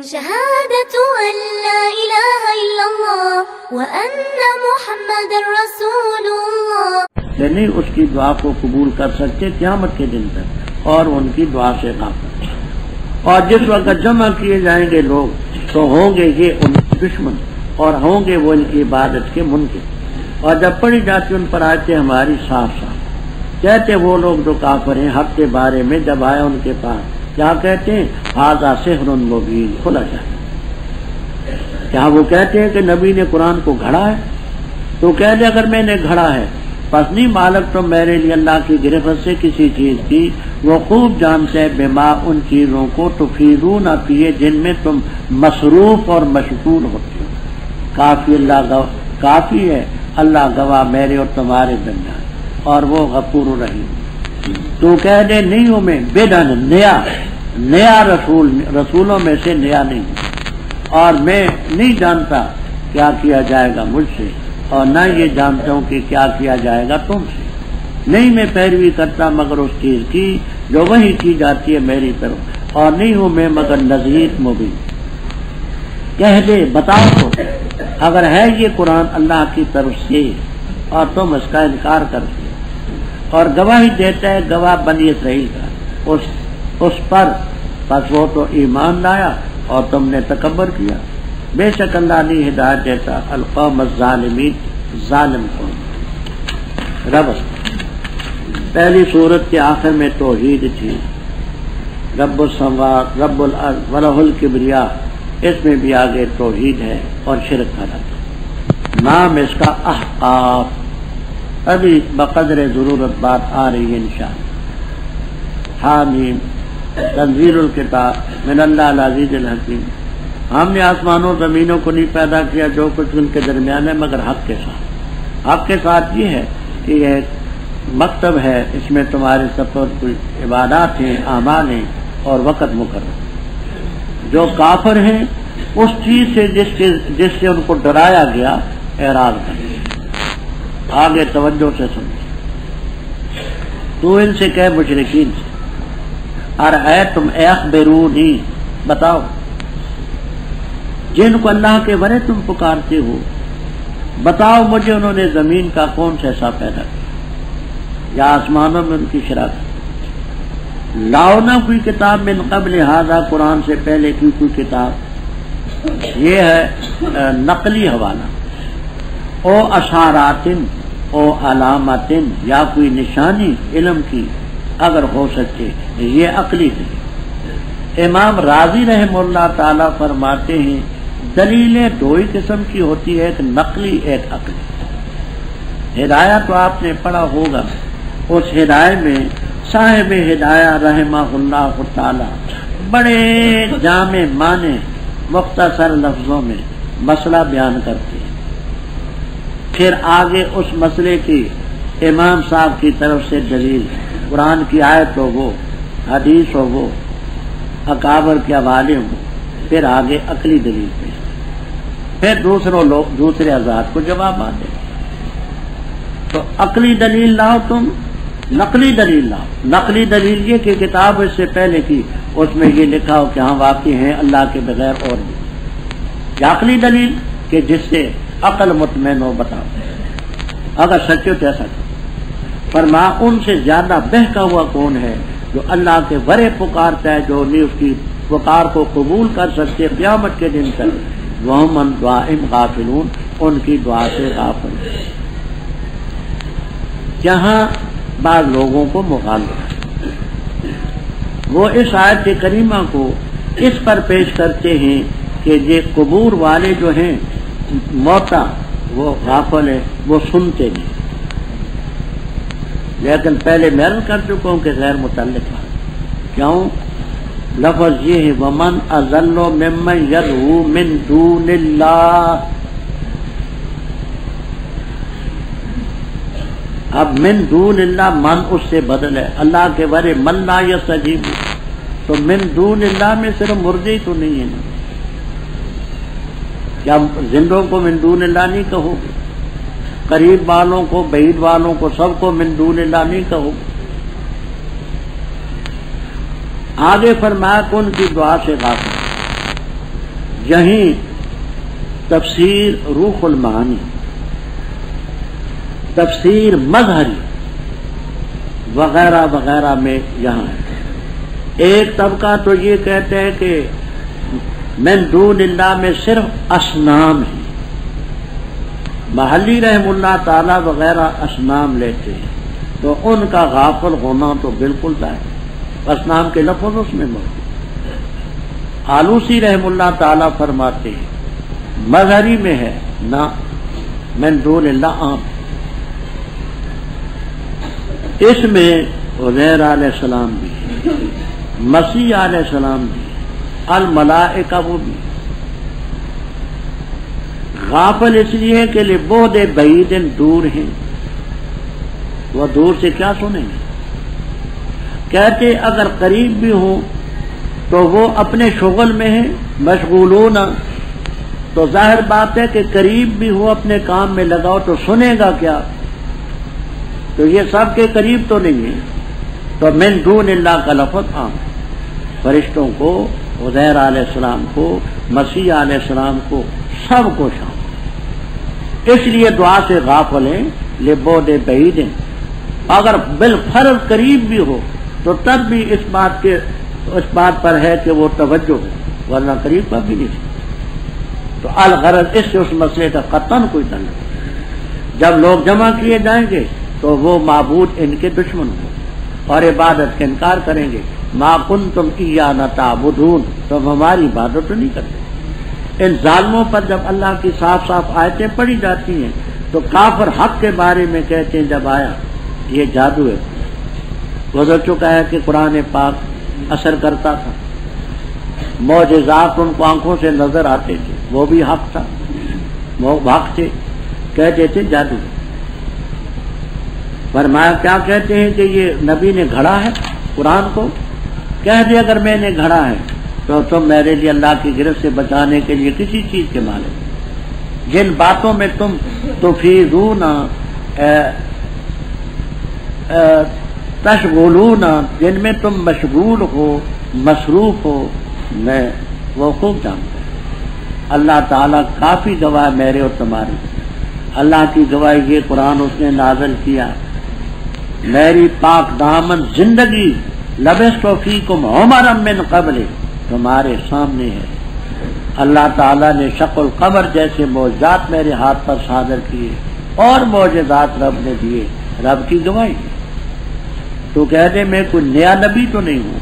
شهادة أن لا إله إلا الله وأن محمد رسول الله نہیں اس کی دعا کو قبول کر سکتے قیامت کے دن تک، اور ان کی دعا سے غافل۔ اور جس وقت جمع کیے جائیں گے لوگ تو ہوں گے یہ ان کے دشمن اور ہوں گے وہ ان کی عبادت کے منکر، اور جب پڑھی جاتی ان پر آیتیں ہماری صاف صاف، کہتے وہ لوگ جو کافر ہیں حق کے بارے میں جب آئے ان کے پاس کیا کہتے ہیں؟ ھذا سحر مبین، کھلا جائے۔ کیا وہ کہتے ہیں کہ نبی نے قرآن کو گھڑا ہے؟ تو کہہ دے اگر میں نے گھڑا ہے پس نہیں مالک تم میرے لیے اللہ کی گرفت سے کسی چیز کی، وہ خوب جانتے ہیں بما ان چیزوں کو تفیدون فیہ جن میں تم مصروف اور مشغول ہوتے ہو۔ کافی اللہ کافی ہے اللہ گواہ میرے اور تمہارے درمیان، اور وہ غفور الرحیم۔ تو کہہ دے نہیں ہوں میں بدعن نیا رسولوں میں سے نیا نہیں ہوں، اور میں نہیں جانتا کیا کیا جائے گا مجھ سے، اور نہ یہ جانتا ہوں کہ کیا کیا جائے گا تم سے، نہیں میں پیروی کرتا مگر اس چیز کی جو وہی کی جاتی ہے میری طرف، اور نہیں ہوں میں مگر نذیر مبین۔ کہہ دے بتاؤ تو اگر ہے یہ قرآن اللہ کی طرف سے اور تم اس کا انکار کرتے اور گواہی دیتا ہے گواہ بنی اسرائیل کا اس پر، پس وہ تو ایمان لایا اور تم نے تکبر کیا۔ بے شک اللہ نہیں ہدایت دیتا القوم الظالمین، ظالم قوم۔ رب پہلی سورت کے آخر میں توحید تھی، رب السماوات رب الارض ولہ الکبریاء، اس میں بھی آگے توحید ہے اور شرک کا رد۔ نام اس کا احقاف، ابھی بقدر ضرورت بات آ رہی ہے انشاءاللہ۔ حامیم تنزیل الکتاب من اللہ العزیز الحکیم، ہم نے آسمانوں زمینوں کو نہیں پیدا کیا جو کچھ ان کے درمیان ہے مگر حق کے ساتھ۔ حق کے ساتھ یہ ہے کہ یہ مکتب ہے، اس میں تمہارے سفر کوئی عبادات ہیں، اعمال ہیں اور وقت مقرر۔ جو کافر ہیں اس چیز سے جس سے ان کو ڈرایا گیا اعراض کریں۔ آگے توجہ سے سنیں، تو ان سے کہے مشرکین سے ارأیتم اخبرونی، بتاؤ جن کو اللہ کے ورے تم پکارتے ہو، بتاؤ مجھے انہوں نے زمین کا کون سا حصہ پیدا کیا یا آسمانوں میں ان کی شراکت؟ لاؤ نہ کوئی کتاب من قبل ھذا، قرآن سے پہلے کی کوئی کتاب، یہ ہے نقلی حوالہ، او اشاراتن او علاماتن، یا کوئی نشانی علم کی اگر ہو سکے، یہ عقلی ہے۔ امام راضی رحمہ اللہ تعالی فرماتے ہیں دلیلیں دو ہی قسم کی ہوتی ہے، ایک نقلی ایک عقلی۔ ہدایہ تو آپ نے پڑھا ہوگا، اس ہدایہ میں صاحب ہدایہ رحمہ اللہ تعالی بڑے جامع معنی مختصر لفظوں میں مسئلہ بیان کرتے ہیں، پھر آگے اس مسئلے کی امام صاحب کی طرف سے دلیل، قرآن کی آیت ہو وہ، حدیث ہو وہ، اکابر کے حوالے ہوں، پھر آگے عقلی دلیل پیش، پھر دوسرے حضرات کو جواب آتے۔ تو عقلی دلیل لاؤ تم، نقلی دلیل لاؤ۔ نقلی دلیل یہ کہ کتاب اس سے پہلے کی اس میں یہ لکھا ہو کہ ہاں واقعی ہیں اللہ کے بغیر اور بھی، یا عقلی دلیل کہ جس سے عقل مطمئن ہو، بتاؤ اگر سچے تو ایسا کرو۔ فرما ان سے زیادہ بہکا ہوا کون ہے جو اللہ کے ورے پکارتا ہے، جو نہیں اس کی پکار کو قبول کر سکتے قیامت کے دن تک، وہ من دعائم غافلون، ان کی دعا سے غافل۔ جہاں بعض لوگوں کو مخالف ہے، وہ اس آیت کریمہ کو اس پر پیش کرتے ہیں کہ یہ قبور والے جو ہیں موتا وہ غافل ہے، وہ سنتے نہیں، لیکن پہلے میں عرض کر چکا ہوں کہ غیر متعلق ہے۔ کیوں؟ لفظ یہ ہے ومن اضل ممن یدعو من دون اللہ۔ اب من دون اللہ من اس سے بدل ہے، اللہ کے ورے من لا یستجیب، تو من دون اللہ میں صرف مردے ہی تو نہیں ہے نا، کیا زندوں کو من دون اللہ نہیں کہو گے؟ قریب والوں کو، بعید والوں کو، سب کو من دون اللہ نہیں کہو گے؟ آگے فرمایا کہ ان کی دعا سے غافل، یہیں تفسیر روح المعانی، تفسیر مظہری وغیرہ وغیرہ میں یہاں ہے۔ ایک طبقہ تو یہ کہتے ہیں کہ من دون اللہ میں صرف اصنام ہیں، محلی رحم اللہ تعالی وغیرہ اصنام لیتے ہیں، تو ان کا غافل ہونا تو بالکل ظاہر، اصنام کے لفظ اس میں موجود۔ آلوسی رحم اللہ تعالی فرماتے ہیں مظہری میں ہے نہ، من دون اللہ عام۔ اس میں عزیر علیہ السلام بھی ہے، مسیح علیہ السلام بھی، الملائکہ وہ بھی۔ غافل اس لیے کہ لبعد بعید دور ہیں، وہ دور سے کیا سنیں گے؟ کہتے اگر قریب بھی ہوں تو وہ اپنے شغل میں ہیں مشغولون، تو ظاہر بات ہے کہ قریب بھی ہو اپنے کام میں لگاؤ تو سنے گا کیا؟ تو یہ سب کے قریب تو نہیں ہے، تو من دون اللہ کا لفظ عام، فرشتوں کو، عزیر علیہ السلام کو، مسیح علیہ السلام کو، سب کو شامل۔ اس لیے دعا سے غافل ہیں لبعد بعید۔ اگر بالفرض قریب بھی ہو تو تب بھی اس بات پر ہے کہ وہ توجہ ہو، ورنہ قریب کا بھی نہیں۔ تو الغرض اس سے اس مسئلے کا قطعاً کوئی تعلق نہیں۔ جب لوگ جمع کیے جائیں گے تو وہ معبود ان کے دشمن ہوں اور عبادت کا انکار کریں گے۔ ما کنتم ایانا تعبدون، تم ہماری عبادت نہیں کرتے۔ ان ظالموں پر جب اللہ کی صاف صاف آیتیں پڑھی جاتی ہیں تو کافر حق کے بارے میں کہتے ہیں جب آیا یہ جادو ہے۔ گزر چکا ہے کہ قرآن پاک اثر کرتا تھا، معجزات ان کو آنکھوں سے نظر آتے تھے، وہ بھی حق تھا، وہ حق تھے، کہتے تھے جادو۔ فرمایا کیا کہتے ہیں کہ یہ نبی نے گھڑا ہے قرآن کو؟ کہہ دے اگر میں نے گھڑا ہے تو تم میرے لیے اللہ کی گرفت سے بچانے کے لیے کسی چیز کے مالک، جن باتوں میں تم تفیضون تشغلون، جن میں تم مشغول ہو، مصروف ہو، میں وہ خوب جانتا ہوں۔ اللہ تعالیٰ کافی گواہ میرے اور تمہارے، اللہ کی گواہی یہ قرآن اس نے نازل کیا، میری پاک دامن زندگی لبثت فیکم عمرا من قبل، تمہارے سامنے ہے۔ اللہ تعالیٰ نے شق القمر جیسے معجزات میرے ہاتھ پر صادر کیے اور معجزات رب نے دیے، رب کی گواہی۔ تو کہہ دے میں کوئی نیا نبی تو نہیں ہوں،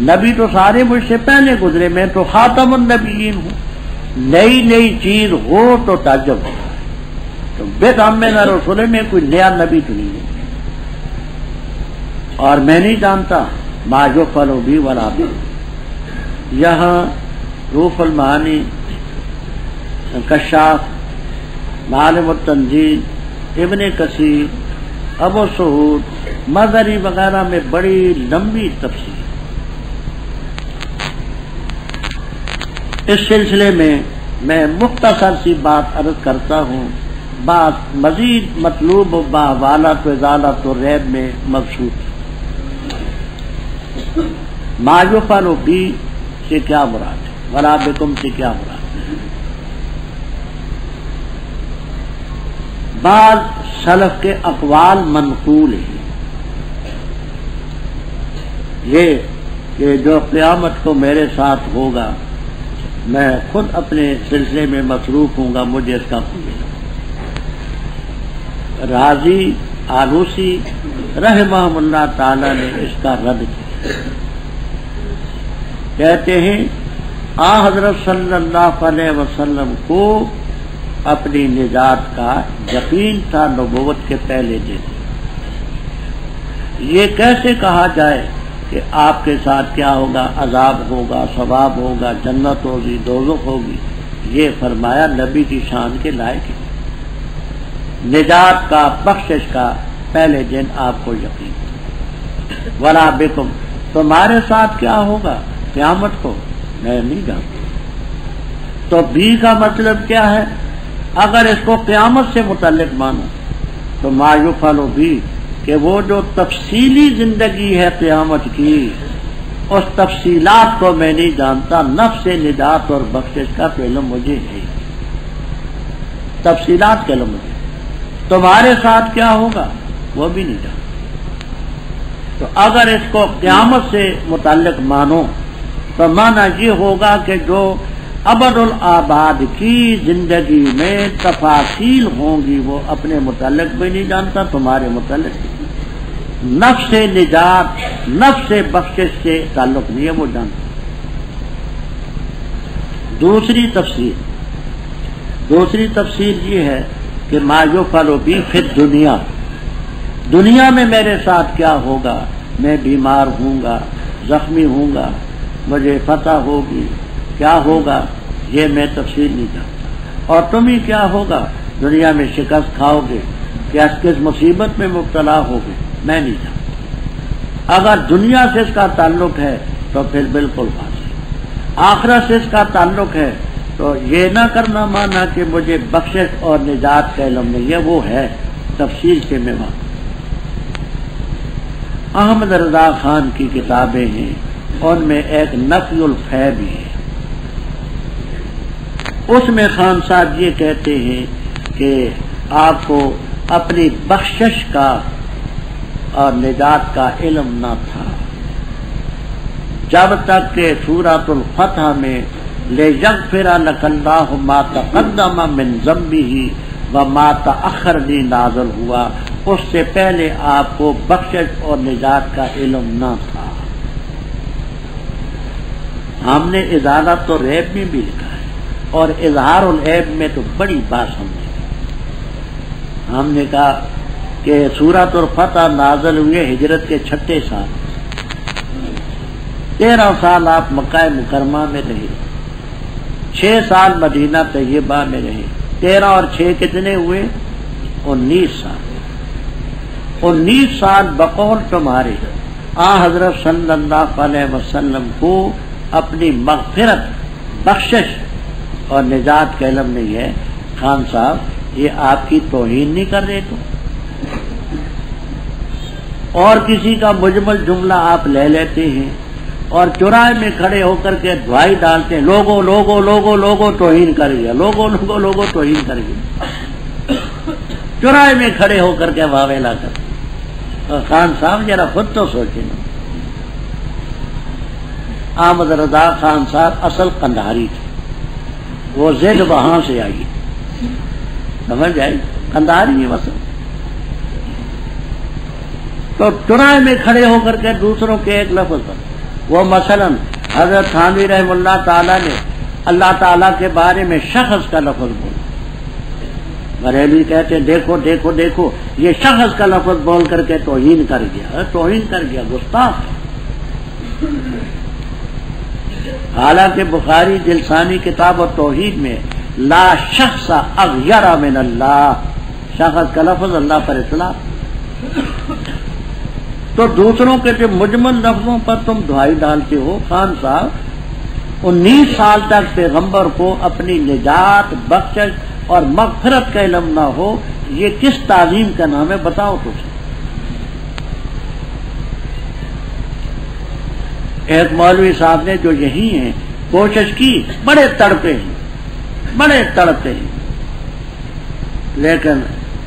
نبی تو سارے مجھ سے پہلے گزرے، میں تو خاتم النبیین ہوں۔ نئی نئی چیز ہو تو تعجب ہوگا، تو بدعا من الرسل میں کوئی نیا نبی تو نہیں ہے۔ اور میں نہیں جانتا ما یفعل بی ولا بکم۔ یہاں روح المعانی، کشاف، معالم التنزیل، ابن کثیر، ابو سعود، مظہری وغیرہ میں بڑی لمبی تفسیر۔ اس سلسلے میں میں مختصر سی بات عرض کرتا ہوں، بات مزید مطلوب و باحوالۃ و ازالۃ الریب میں مبسوط۔ ما یفعل بی سے کیا مراد ہے، ولا بکم سے کیا مراد ہے؟ بعض سلف کے اقوال منقول ہیں، یہ کہ جو قیامت کو میرے ساتھ ہوگا میں خود اپنے سلسلے میں مصروف ہوں گا، مجھے اس کا راضی آلوسی رحمہ اللہ تعالی نے اس کا رد کیا۔ کہتے ہیں آ حضرت صلی اللہ علیہ وسلم کو اپنی نجات کا یقین تھا نبوت کے پہلے دن۔ یہ کیسے کہا جائے کہ آپ کے ساتھ کیا ہوگا، عذاب ہوگا، ثواب ہوگا، جنت ہوگی، دوزخ ہوگی؟ یہ فرمایا نبی کی شان کے لائق ہے، نجات کا، بخشش کا پہلے دن آپ کو یقین۔ ولا بکم، تمہارے ساتھ کیا ہوگا قیامت کو میں نہیں جانتا۔ تو بھی کا مطلب کیا ہے؟ اگر اس کو قیامت سے متعلق مانو تو ما یفعل بھی کہ وہ جو تفصیلی زندگی ہے قیامت کی، اس تفصیلات کو میں نہیں جانتا، نفس نجات اور بخشش کا تو علم مجھے ہے، تفصیلات کا علم مجھے، تمہارے ساتھ کیا ہوگا وہ بھی نہیں جانتا۔ تو اگر اس کو قیامت سے متعلق مانو تو مانا یہ ہوگا کہ جو ابد الآباد کی زندگی میں تفاصیل ہوں گی وہ اپنے متعلق بھی نہیں جانتا، تمہارے متعلق بھی۔ نفس نجات نفس بخشش سے تعلق نہیں ہے، وہ جانتا۔ دوسری تفسیر یہ ہے کہ ما یفعل بی فی الدنیا، دنیا میں میرے ساتھ کیا ہوگا، میں بیمار ہوں گا، زخمی ہوں گا، مجھے فتح ہوگی، کیا ہوگا یہ میں تفصیل نہیں جانتا، اور تمہیں کیا ہوگا، دنیا میں شکست کھاؤ گے، کس مصیبت میں مبتلا ہوگے، میں نہیں جانتا۔ اگر دنیا سے اس کا تعلق ہے تو پھر بالکل واضح، آخرت سے اس کا تعلق ہے تو یہ نہ کرنا مانا کہ مجھے بخشش اور نجات کا علم نہیں ہے، وہ ہے تفصیل سے میں واقف۔ احمد رضا خان کی کتابیں ہیں، ان میں ایک نفی الخیب ہے، اس میں خان صاحب یہ کہتے ہیں کہ آپ کو اپنی بخشش کا اور نجات کا علم نہ تھا جب تک کہ سورۃ الفتح میں لِیَغْفِرَ لَكَ اللَّهُ مَا تَقَدَّمَ مِن ذَنبِهِ وَمَا تَأَخَّرَ نازل ہوا، اس سے پہلے آپ کو بخشش اور نجات کا علم نہ تھا۔ ہم نے ازالت العیب میں بھی لکھا ہے، اور اظہار العیب میں تو بڑی بات ہم نے کہا کہ سورۃ الفتح نازل ہوئے ہجرت کے 6 سال، 13 سال آپ مکہ مکرمہ میں رہے، 6 سال مدینہ طیبہ میں رہے، 13 اور 6 کتنے ہوئے، 19 سال۔ 19 سال بقول تمہارے حضرت صلی اللہ علیہ وسلم کو اپنی مغفرت، بخشش اور نجات کا علم نہیں ہے۔ خان صاحب یہ آپ کی توہین نہیں کر رہے تو؟ اور کسی کا مجمل جملہ آپ لے لیتے ہیں اور چوراہے میں کھڑے ہو کر کے دعائی ڈالتے ہیں، لوگوں لوگوں لوگوں لوگوں توہین کر گیا، لوگوں لوگوں لوگوں توہین کر گیا، چوراہے میں کھڑے ہو کر کے واویلا کر۔ خان صاحب ذرا خود تو سوچیں نا، احمد رضا خان صاحب اصل قندھاری تھے، وہ زد وہاں سے آئی، سمجھ آئی، قندھاری ہے مثلا، تو چوراہے میں کھڑے ہو کر کے دوسروں کے ایک لفظ پر وہ مثلا حضرت تھانوی رحم اللہ تعالیٰ نے اللہ تعالیٰ کے بارے میں شخص کا لفظ بولا، بریلوی کہتے ہیں دیکھو دیکھو دیکھو یہ شخص کا لفظ بول کر کے توہین کر گیا، گستاخ۔ حالانکہ بخاری دلسانی کتاب و توحید میں لا شخص اغیر من اللہ، شخص کا لفظ اللہ پر اطلاق۔ تو دوسروں کے جو مجمل لفظوں پر تم دہائی ڈالتے ہو۔ خان صاحب 19 سال تک پیغمبر کو اپنی نجات، بخشش اور مغفرت کا علم نہ ہو، یہ کس تعظیم کا نام ہے بتاؤ تو۔ ایک مولوی صاحب نے جو یہی ہیں کوشش کی، بڑے تڑپے ہیں لیکن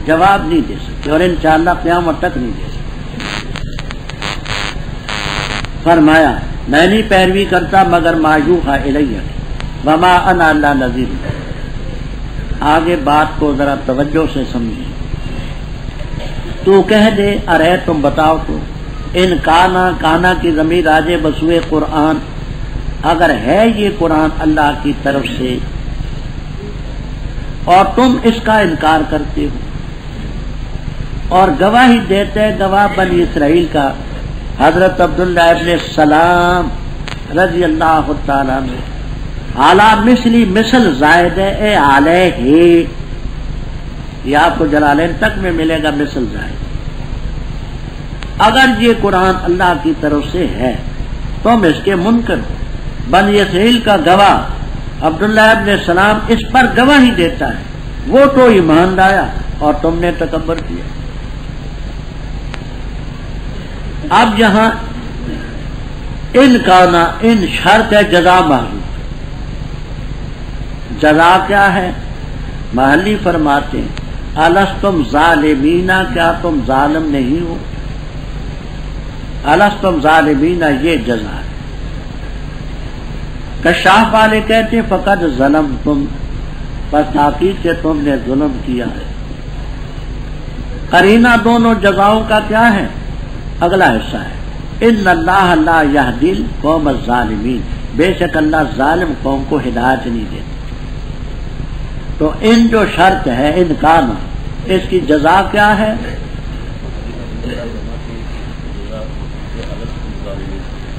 جواب نہیں دے سکتے، اور انشاءاللہ قیامت تک نہیں دے سکتے۔ فرمایا میں نہیں پیروی کرتا مگر ما یوحی الیہ وما انا الا نذیر۔ آگے بات کو ذرا توجہ سے سمجھیں۔ تو کہہ دے، ارے تم بتاؤ تو، ان کانا کی ضمیر آجے بسوئے قرآن، اگر ہے یہ قرآن اللہ کی طرف سے اور تم اس کا انکار کرتے ہو، اور گواہی دیتے گواہ بنی اسرائیل کا حضرت عبداللہ ابن السلام رضی اللہ تعالیٰ نے، اعلیٰ مثلی مثل زائد اے علیہ، یہ آپ کو جلالین تک میں ملے گا مثل زائد۔ اگر یہ قرآن اللہ کی طرف سے ہے تم اس کے منکر ہو۔ بنی اسرائیل کا گواہ عبداللہ ابن السلام اس پر گواہی دیتا ہے، وہ تو ایمان لایا اور تم نے تکبر کیا۔ اب یہاں ان کا نا ان شرط ہے جزا محضوب. جزا کیا ہے؟ محلی فرماتے ہیں الستم ظالمین، کیا تم ظالم نہیں ہو؟ الستم ظالمین یہ جزا ہے. کشاف والے کہتے ہیں فقط ظلم تم، بس تحقیق سے تم نے ظلم کیا ہے. قرینہ دونوں جزاؤں کا کیا ہے؟ اگلا حصہ ہے ان اللہ لا یہدی القوم الظالمین، بے شک اللہ ظالم قوم کو ہدایت نہیں دیتا. تو ان جو شرط ہے ان کا نا اس کی جزا کیا ہے؟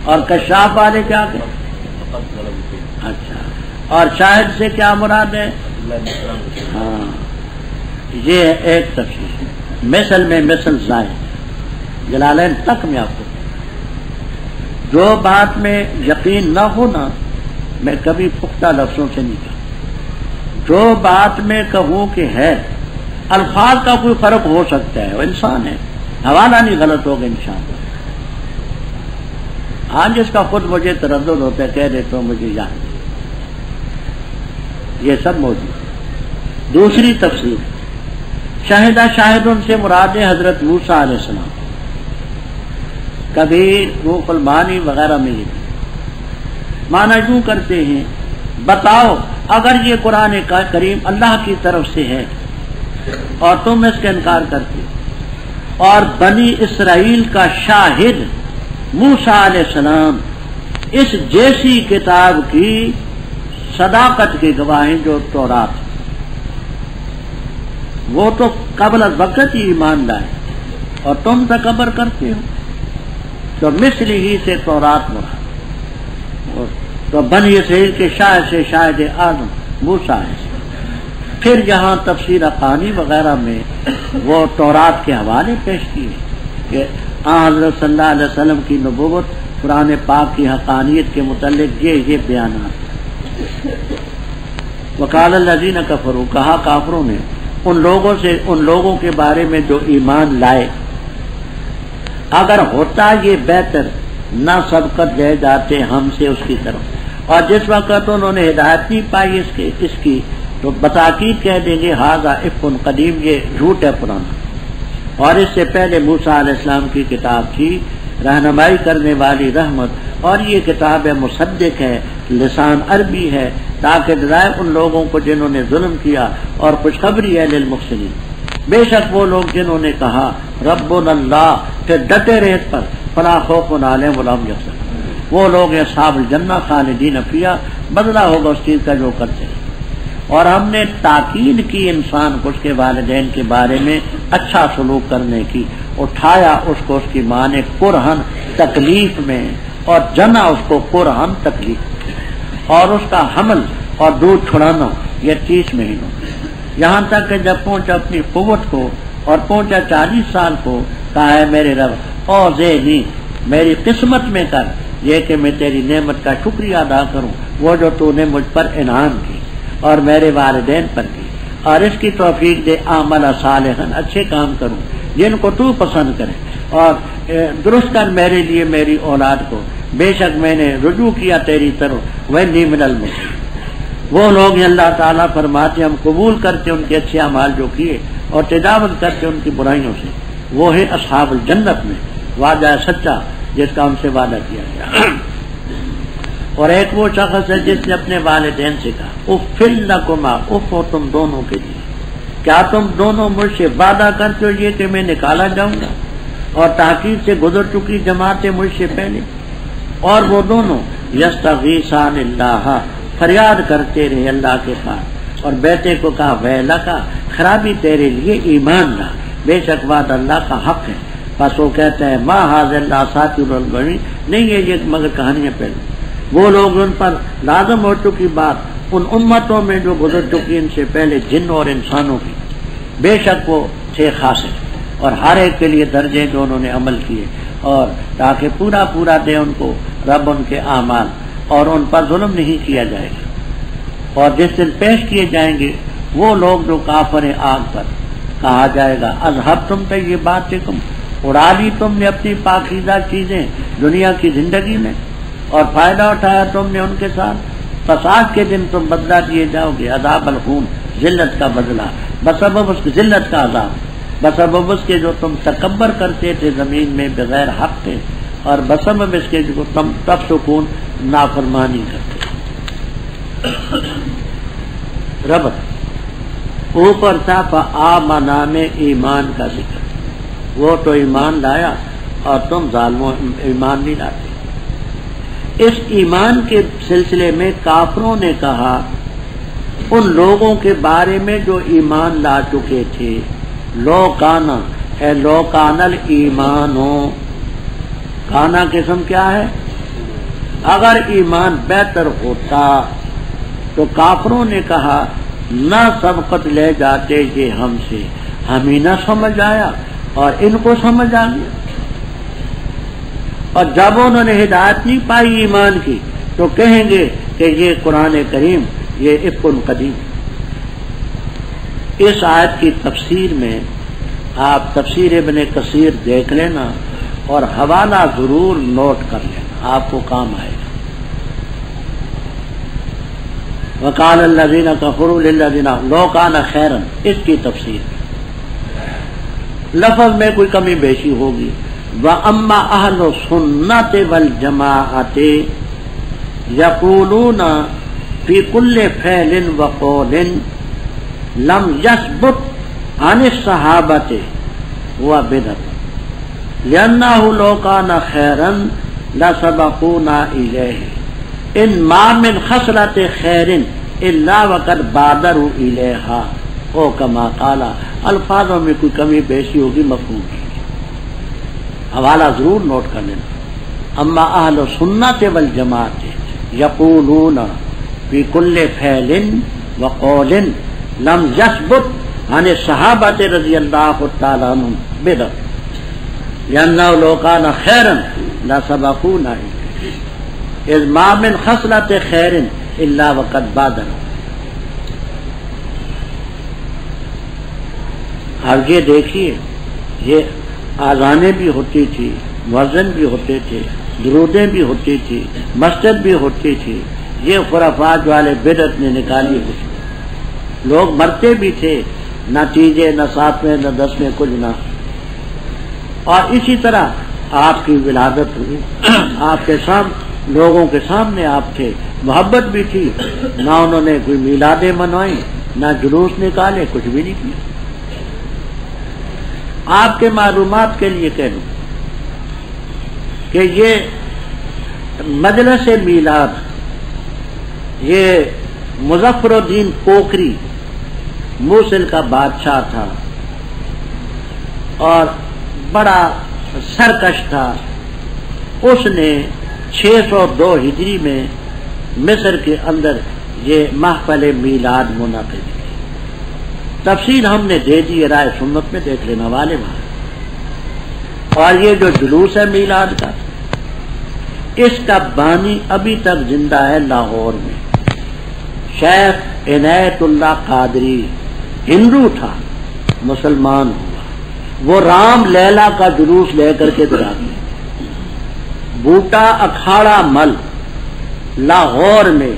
اور کشاف والے کیا کہتے؟ اچھا، اور شاہد سے کیا مراد ہے؟ ہاں، یہ ایک تفصیل. مثل میں مثل زائد، جلالین تک میں آپ کو جو بات میں یقین نہ ہونا میں کبھی پختہ لفظوں سے نہیں کہتا. جو بات میں کہوں کہ ہے، الفاظ کا کوئی فرق ہو سکتا ہے، وہ انسان ہے، حوالہ نہیں غلط ہوگا انشاءاللہ. آج اس کا خود مجھے تردد ہوتا ہے، کہہ دیتا ہوں مجھے یاد نہیں. یہ سب موجود. دوسری تفسیر شاہدہ شاہد ان سے مراد حضرت موسیٰ علیہ السلام. کبھی روح المعانی وغیرہ میں یہ معنی یوں کرتے ہیں بتاؤ اگر یہ قرآن کریم اللہ کی طرف سے ہے اور تم اس کا انکار کرتے اور بنی اسرائیل کا شاہد موسیٰ علیہ السلام اس جیسی کتاب کی صداقت کی گواہیں جو تورات، وہ تو قبل از وقت ہی ایمان لائے اور تم تکبر کرتے ہو، تو مثل ہی سے تورات مراد. تو بنی اسرائیل کے شاہد سے شاہد اعظم موسیٰ ہے. پھر یہاں تفسیر حقانی وغیرہ میں وہ تورات کے حوالے پیش کیے کہ حضرت صلی اللہ علیہ وسلم کی نبوت، قرآن پاک کی حقانیت کے متعلق یہ بیانات. وقال الذین کفروا، کہا کافروں نے ان لوگوں کے بارے میں جو ایمان لائے، اگر ہوتا یہ بہتر نہ سبقت لے جاتے ہم سے اس کی طرف، اور جس وقت انہوں نے ہدایت نہیں پائی اس کی تو بتاکید کہہ دیں گے ھذا افک قدیم، یہ جھوٹ ہے پرانا. اور اس سے پہلے موسیٰ علیہ السلام کی کتاب تھی رہنمائی کرنے والی رحمت، اور یہ کتاب ہے مصدق ہے، لسان عربی ہے، تاکہ ڈرائے ان لوگوں کو جنہوں نے ظلم کیا، اور خوشخبری ہے للمحسنین. بے شک وہ لوگ جنہوں نے کہا ربنا اللہ پھر ڈٹے رہے اس پر، فلا خوف علیہم ولا هم یحزنون، وہ لوگ اصحاب الجنہ خالدین فیہا، بدلہ ہوگا اس چیز کا جو کرتے ہیں. اور ہم نے تاکید کی انسان کو اس کے والدین کے بارے میں اچھا سلوک کرنے کی، اٹھایا اس کو اس کی ماں نے کرہن تکلیف میں، اور جنا اس کو کرہن تکلیف، اور اس کا حمل اور دودھ چھڑانا یہ 30 مہینوں، یہاں تک کہ جب پہنچا اپنی قوت کو اور پہنچا 40 سال کو، کہا ہے میرے رب اوزعنی، میری قسمت میں کر یہ کہ میں تیری نعمت کا شکریہ ادا کروں، وہ جو تو نے مجھ پر انعام کی اور میرے والدین پر کی، اور اس کی توفیق دے اعمل صالحا، اچھے کام کروں جن کو تو پسند کرے، اور درست کر میرے لیے میری اولاد کو، بے شک میں نے رجوع کیا تیری طرف، وانی من المسلمین. وہ لوگ اللہ تعالیٰ فرماتے ہم قبول کرتے ان کے اچھے اعمال جو کیے اور تجاوز کرتے ان کی برائیوں سے، وہ ہے اصحاب الجنت میں وعدہ سچا جس کا ان سے وعدہ کیا گیا. اور ایک وہ شخص ہے جس نے اپنے والدین سے کہا اف لکما، اف ہو تم دونوں کے لیے، کیا تم دونوں مجھ سے وعدہ کرتے ہو یہ کہ میں نکالا جاؤں گا، اور تحقیق سے گزر چکی جماعتیں مجھ سے پہلے. اور وہ دونوں یستغیثان اللہ، فریاد کرتے رہے اللہ کے پاس، اور بیٹے کو کہا ویلکا، خرابی تیرے لیے، ایمان لا، بے شک وعدہ اللہ کا حق ہے. بس وہ کہتا ہے ما ھذا الا اساطیر الاولین، نہیں ہے یہ مگر کہانیاں پہلے. وہ لوگ ان پر لازم ہو چکی بات ان امتوں میں جو گزر چکی ان سے پہلے جن اور انسانوں کی، بے شک وہ تھے خاصے، اور ہر ایک کے لیے درجے جو انہوں نے عمل کیے، اور تاکہ پورا دے ان کو رب ان کے اعمال، اور ان پر ظلم نہیں کیا جائے گا. اور جس دن پیش کیے جائیں گے وہ لوگ جو کافر ہیں آگ پر، کہا جائے گا اذھبتم طیباتکم، اڑا لی تم نے اپنی پاکیزہ چیزیں دنیا کی زندگی میں، اور فائدہ اٹھایا تم نے ان کے ساتھ، فساد کے دن تم بدلہ دیے جاؤ گے، عذاب الخون، ذلت کا بدلہ، بسبب اس کی ذلت کا عذاب، بسبب اس کے جو تم تکبر کرتے تھے زمین میں بغیر حق کے، اور بسبب اس کے جو تم تفسقون نافرمانی کرتے تھے۔ ربط اوپر تھا فآمنا میں ایمان کا ذکر، وہ تو ایمان لایا اور تم ظالموں ایمان نہیں لاتے۔ اس ایمان کے سلسلے میں کافروں نے کہا ان لوگوں کے بارے میں جو ایمان لا چکے تھے، لو کانا ہے، لو کانل ایمانو، کانا قسم کیا ہے؟ اگر ایمان بہتر ہوتا تو کافروں نے کہا نہ سبقت لے جاتے یہ ہم سے، ہم ہی نہ سمجھ آیا اور ان کو سمجھ آ گیا۔ اور جب انہوں نے ہدایت نہیں پائی ایمان کی تو کہیں گے کہ یہ قرآن کریم یہ افق قدیم۔ اس آیت کی تفسیر میں آپ تفسیر ابن کثیر دیکھ لینا اور حوالہ ضرور نوٹ کر لینا، آپ کو کام آئے گا۔ وقال الذین کفروا للذین لو کان خیرا، اس کی تفسیر لفظ میں کوئی کمی بیشی ہوگی۔ وَأَمَّا أَهْلُ السُّنَّةِ وَالْجَمَاعَةِ يَقُولُونَ فِي كُلِّ فِعْلٍ وَقَوْلٍ لَمْ يَثْبُتْ عَنِ الصَّحَابَةِ هُوَ بِدْعَةٌ لِأَنَّهُ لَوْ كَانَ خَيْرًا لَسَبَقُونَا إِلَيْهِ إِن مَا مِنْ خَصْلَةِ خَيْرٍ إِلَّا وَقَدْ بَادَرُوا إِلَيْهَا، او کما قال، الفاظوں میں کوئی کمی بیشی ہوگی، مفہوم کی حوالہ ضرور نوٹ کر لینا۔ اما اہل سنت والجماعت یقولون فی کل فعل وقول لم یثبت عن الصحابۃ رضی اللہ تعالی عنہم بدعۃ لأنہ لو کان خیرا لسبقونا الیہ اذ ما من خصلۃ خیر الا وقد بادروا۔ اب یہ دیکھیے، یہ آذانیں بھی ہوتی تھی، مؤذن بھی ہوتے تھے، درودیں بھی ہوتی تھی، مسجد بھی ہوتی تھی، یہ خرافات والے بدعت نے نکالی ہوئی۔ لوگ مرتے بھی تھے، نہ تیجے نہ ساتویں نہ دسویں کچھ نہ، اور اسی طرح آپ کی ولادت ہوئی، آپ کے سامنے لوگوں کے سامنے آپ تھے، محبت بھی تھی، نہ انہوں نے کوئی میلادیں منوائیں نہ جلوس نکالے، کچھ بھی نہیں کیا۔ آپ کے معلومات کے لیے کہہ دوں کہ یہ مجلس میلاد، یہ مظفر الدین کوکری موصل کا بادشاہ تھا اور بڑا سرکش تھا۔ اس نے 602 ہجری میں مصر کے اندر یہ محفل میلاد منعقد کی۔ تفصیل ہم نے دے دی، رائے سنت میں دیکھ لینا والے وہاں۔ اور یہ جو جلوس ہے میلاد کا، اس کا بانی ابھی تک زندہ ہے لاہور میں، شیخ عنایت اللہ قادری، ہندو تھا، مسلمان ہوا، وہ رام لیلا کا جلوس لے کر کے درا گیا۔ بوٹا اکھاڑا مل لاہور میں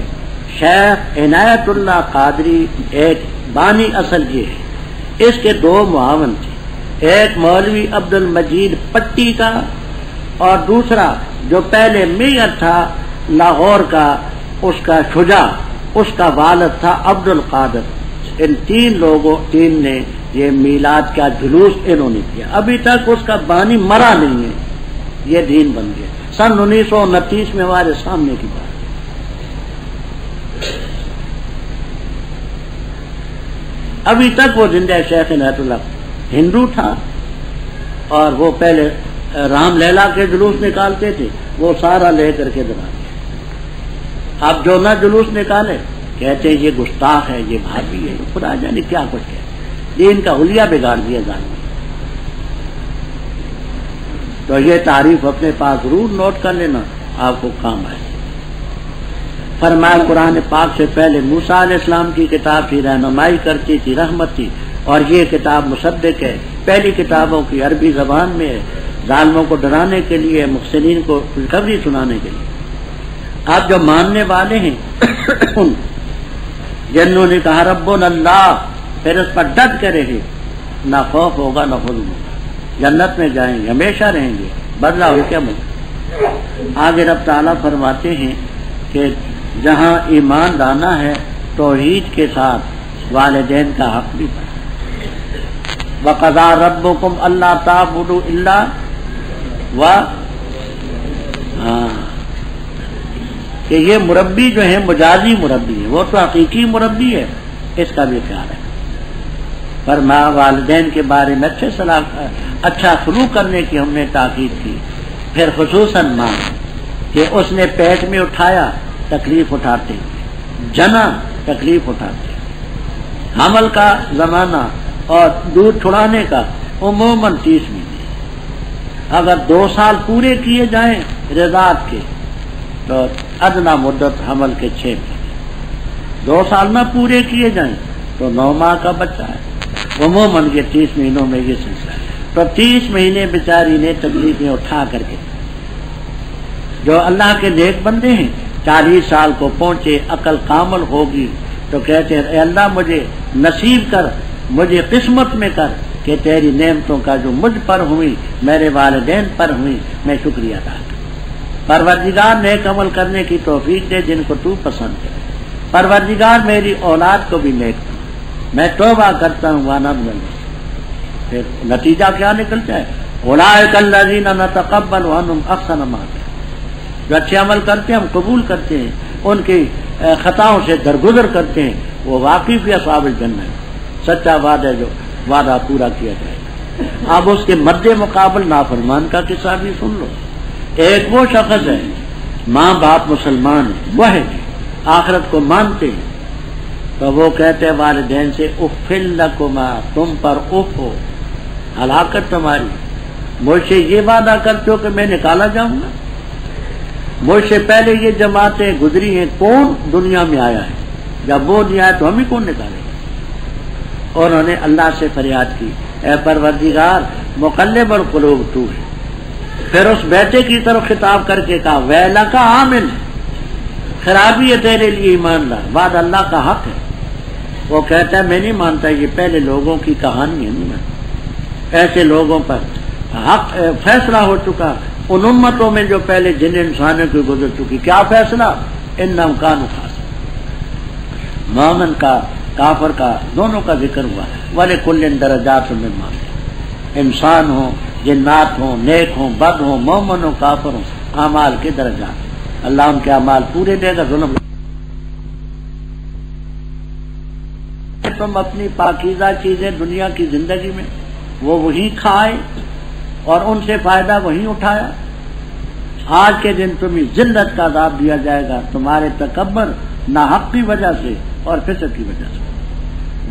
شیخ عنایت اللہ قادری ایک بانی اصل یہ ہے۔ اس کے دو معاون تھے، ایک مولوی عبد المجید پٹی کا اور دوسرا جو پہلے میئر تھا لاہور کا، اس کا شجاع، اس کا والد تھا عبد القادر۔ ان تین نے یہ میلاد کا جلوس انہوں نے کیا۔ ابھی تک اس کا بانی مرا نہیں ہے، یہ دین بن گیا۔ سن 1929 میں ہمارے سامنے کی بات۔ ابھی تک وہ زندہ شیخ عنایت اللہ ہندو تھا، اور وہ پہلے رام لیلا کے جلوس نکالتے تھے، وہ سارا لے کر کے دبا دیا۔ اب جو نہ جلوس نکالے کہتے ہیں یہ گستاخ ہے، یہ بھابی ہے، خدا جانے کیا کچھ ہے، دین کا حلیہ بگاڑ دیا ظالم۔ تو یہ تعریف اپنے پاس ضرور نوٹ کر لینا، آپ کو کام آئے۔ فرمایا قرآن پاک سے پہلے موسیٰ علیہ السلام کی کتاب تھی، رہنمائی کرتی تھی، رحمت تھی، اور یہ کتاب مصدق ہے، پہلی کتابوں کی عربی زبان میں ہے، ظالموں کو ڈرانے کے لیے، محسنین کو خوشخبری سنانے کے لیے۔ آپ جو ماننے والے ہیں ان جنہوں نے کہا ربنا اللہ، پھر اس پر ڈٹ کے رہے، نہ خوف ہوگا نہ حزن ہوگا، جنت میں جائیں گے، ہمیشہ رہیں گے، بدلہ ہو کیا ملتا۔ آگے رب تعالیٰ فرماتے ہیں کہ جہاں ایمان لانا ہے توحید کے ساتھ والدین کا حق بھی بنا۔ وَقَضَىٰ رَبُّكُمْ أَلَّا تَعْبُدُوا إِلَّا کہ یہ مربی جو ہے مجازی مربی ہے، وہ تو حقیقی مربی ہے، اس کا بھی خیال ہے۔ پر ماں والدین کے بارے میں اچھا سلوک کرنے کی ہم نے تاکید کی۔ پھر خصوصاً ماں کہ اس نے پیٹ میں اٹھایا تکلیف اٹھاتے، جنا تکلیف اٹھاتے، حمل کا زمانہ اور دودھ چھڑانے کا عموماً 30 مہینے، اگر 2 سال پورے کیے جائیں رضاعت کے تو ادنا مدت حمل کے 6 مہینے، 2 سال نہ پورے کیے جائیں تو 9 ماہ کا بچہ ہے۔ عموماً یہ 30 مہینوں میں یہ سلسلہ ہے، تو 30 مہینے بیچاری نے تکلیفیں اٹھا کر کے، جو اللہ کے نیک بندے ہیں 40 سال کو پہنچے عقل کامل ہوگی تو کہتے ہیں اے اللہ مجھے نصیب کر، مجھے قسمت میں کر کہ تیری نعمتوں کا جو مجھ پر ہوئی میرے والدین پر ہوئی میں شکریہ ادا کروں۔ پروردگار نیک عمل کرنے کی توفیق دے جن کو تو پسند ہے، پروردگار میری اولاد کو بھی نیک بنا، میں توبہ کرتا ہوں وانا من المسلمین۔ پھر نتیجہ کیا نکلتا ہے؟ اولئک الذین نتقبل عنہم احسن ما عملوا، جو اچھے عمل کرتے ہیں ہم قبول کرتے ہیں، ان کی خطاؤں سے درگزر کرتے ہیں، وہ واقف ہے اصحاب الجنہ، سچا وعدہ جو وعدہ پورا کیا جائے گا۔ اب اس کے مد مقابل نافرمان کا قصہ بھی سن لو۔ ایک وہ شخص ہے ماں باپ مسلمان ہے، وہ ہے آخرت کو مانتے ہیں، تو وہ کہتے ہیں والدین سے اف لکما، تم پر اف ہو، ہلاکت تمہاری، مجھ سے یہ وعدہ کرتے ہو کہ میں نکالا جاؤں گا؟ مجھ سے پہلے یہ جماعتیں گزری ہیں، کون دنیا میں آیا ہے؟ جب وہ نہیں آیا تو ہم ہی کون نکالے گا؟ اور انہوں نے اللہ سے فریاد کی اے پروردگار مقلب القلوب تو ہے۔ پھر اس بیٹے کی طرف خطاب کر کے کہا ویلک آمن، خرابی ہے تیرے لیے ایمان لا، بعد اللہ کا حق ہے۔ وہ کہتا ہے میں نہیں مانتا، یہ پہلے لوگوں کی کہانی ہے، نہیں مانتا، ایسے لوگوں پر حق فیصلہ ہو چکا، ان امتوں میں جو پہلے جن انسانوں کی گزر چکی۔ کیا فیصلہ؟ انہم کانوا خاسرین، مومن کا کافر کا دونوں کا ذکر ہوا۔ وَلِكُلٍّ دَرَجَاتٌ مِّمَّا عَمِلُوا، انسان ہوں، جنات ہوں، نیک ہوں، بد ہوں، مومن ہوں، کافر ہوں، اعمال کے درجات، اللہ ان کے اعمال پورے دے گا۔ ظلم تم اپنی پاکیزہ چیزیں دنیا کی زندگی میں وہ وہی کھائے اور ان سے فائدہ وہی اٹھایا، آج کے دن تمہیں ذلت کا عذاب دیا جائے گا تمہارے تکبر، ناحق کی وجہ سے اور فسق کی وجہ سے۔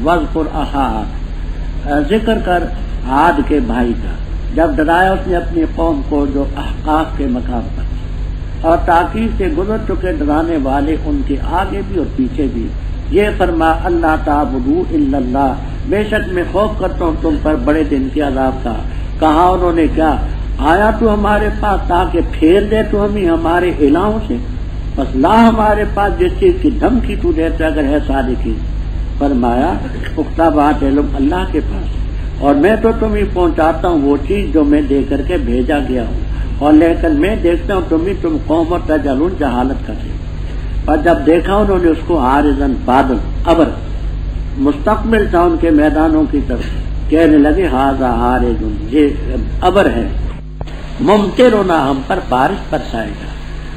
وَاذْكُرْ أَخَا عَادٍ، ذکر کر عاد کے بھائی کا، جب ڈرایا اس نے اپنی قوم کو جو احقاف کے مقام پر، اور تاکید سے گزر چکے ڈرانے والے ان کے آگے بھی اور پیچھے بھی۔ یہ فرما اللہ تعبدوا الا اللہ، بے شک میں خوف کرتا ہوں تم پر بڑے دن کے عذاب کا۔ کہا انہوں نے کیا آیا تو ہمارے پاس تاکہ پھیر دے تو ہمیں ہمارے الہوں سے، بس لا ہمارے پاس جس چیز کی دھمکی تو دیتے اگر ہے صادقی۔ فرمایا پختہ بات علم اللہ کے پاس، اور میں تو تمہیں پہنچاتا ہوں وہ چیز جو میں دے کر کے بھیجا گیا ہوں، اور لیکن میں دیکھتا ہوں تم قوم اور تجہلون جہالت کرتے۔ پر جب دیکھا انہوں نے اس کو عارضاً بادل ابر مستقبل تھا ان کے میدانوں کی طرف، کہنے لگے ھذا عارض، یہ ابر ہے، ممطرنا، ہم پر بارش برسائے گا،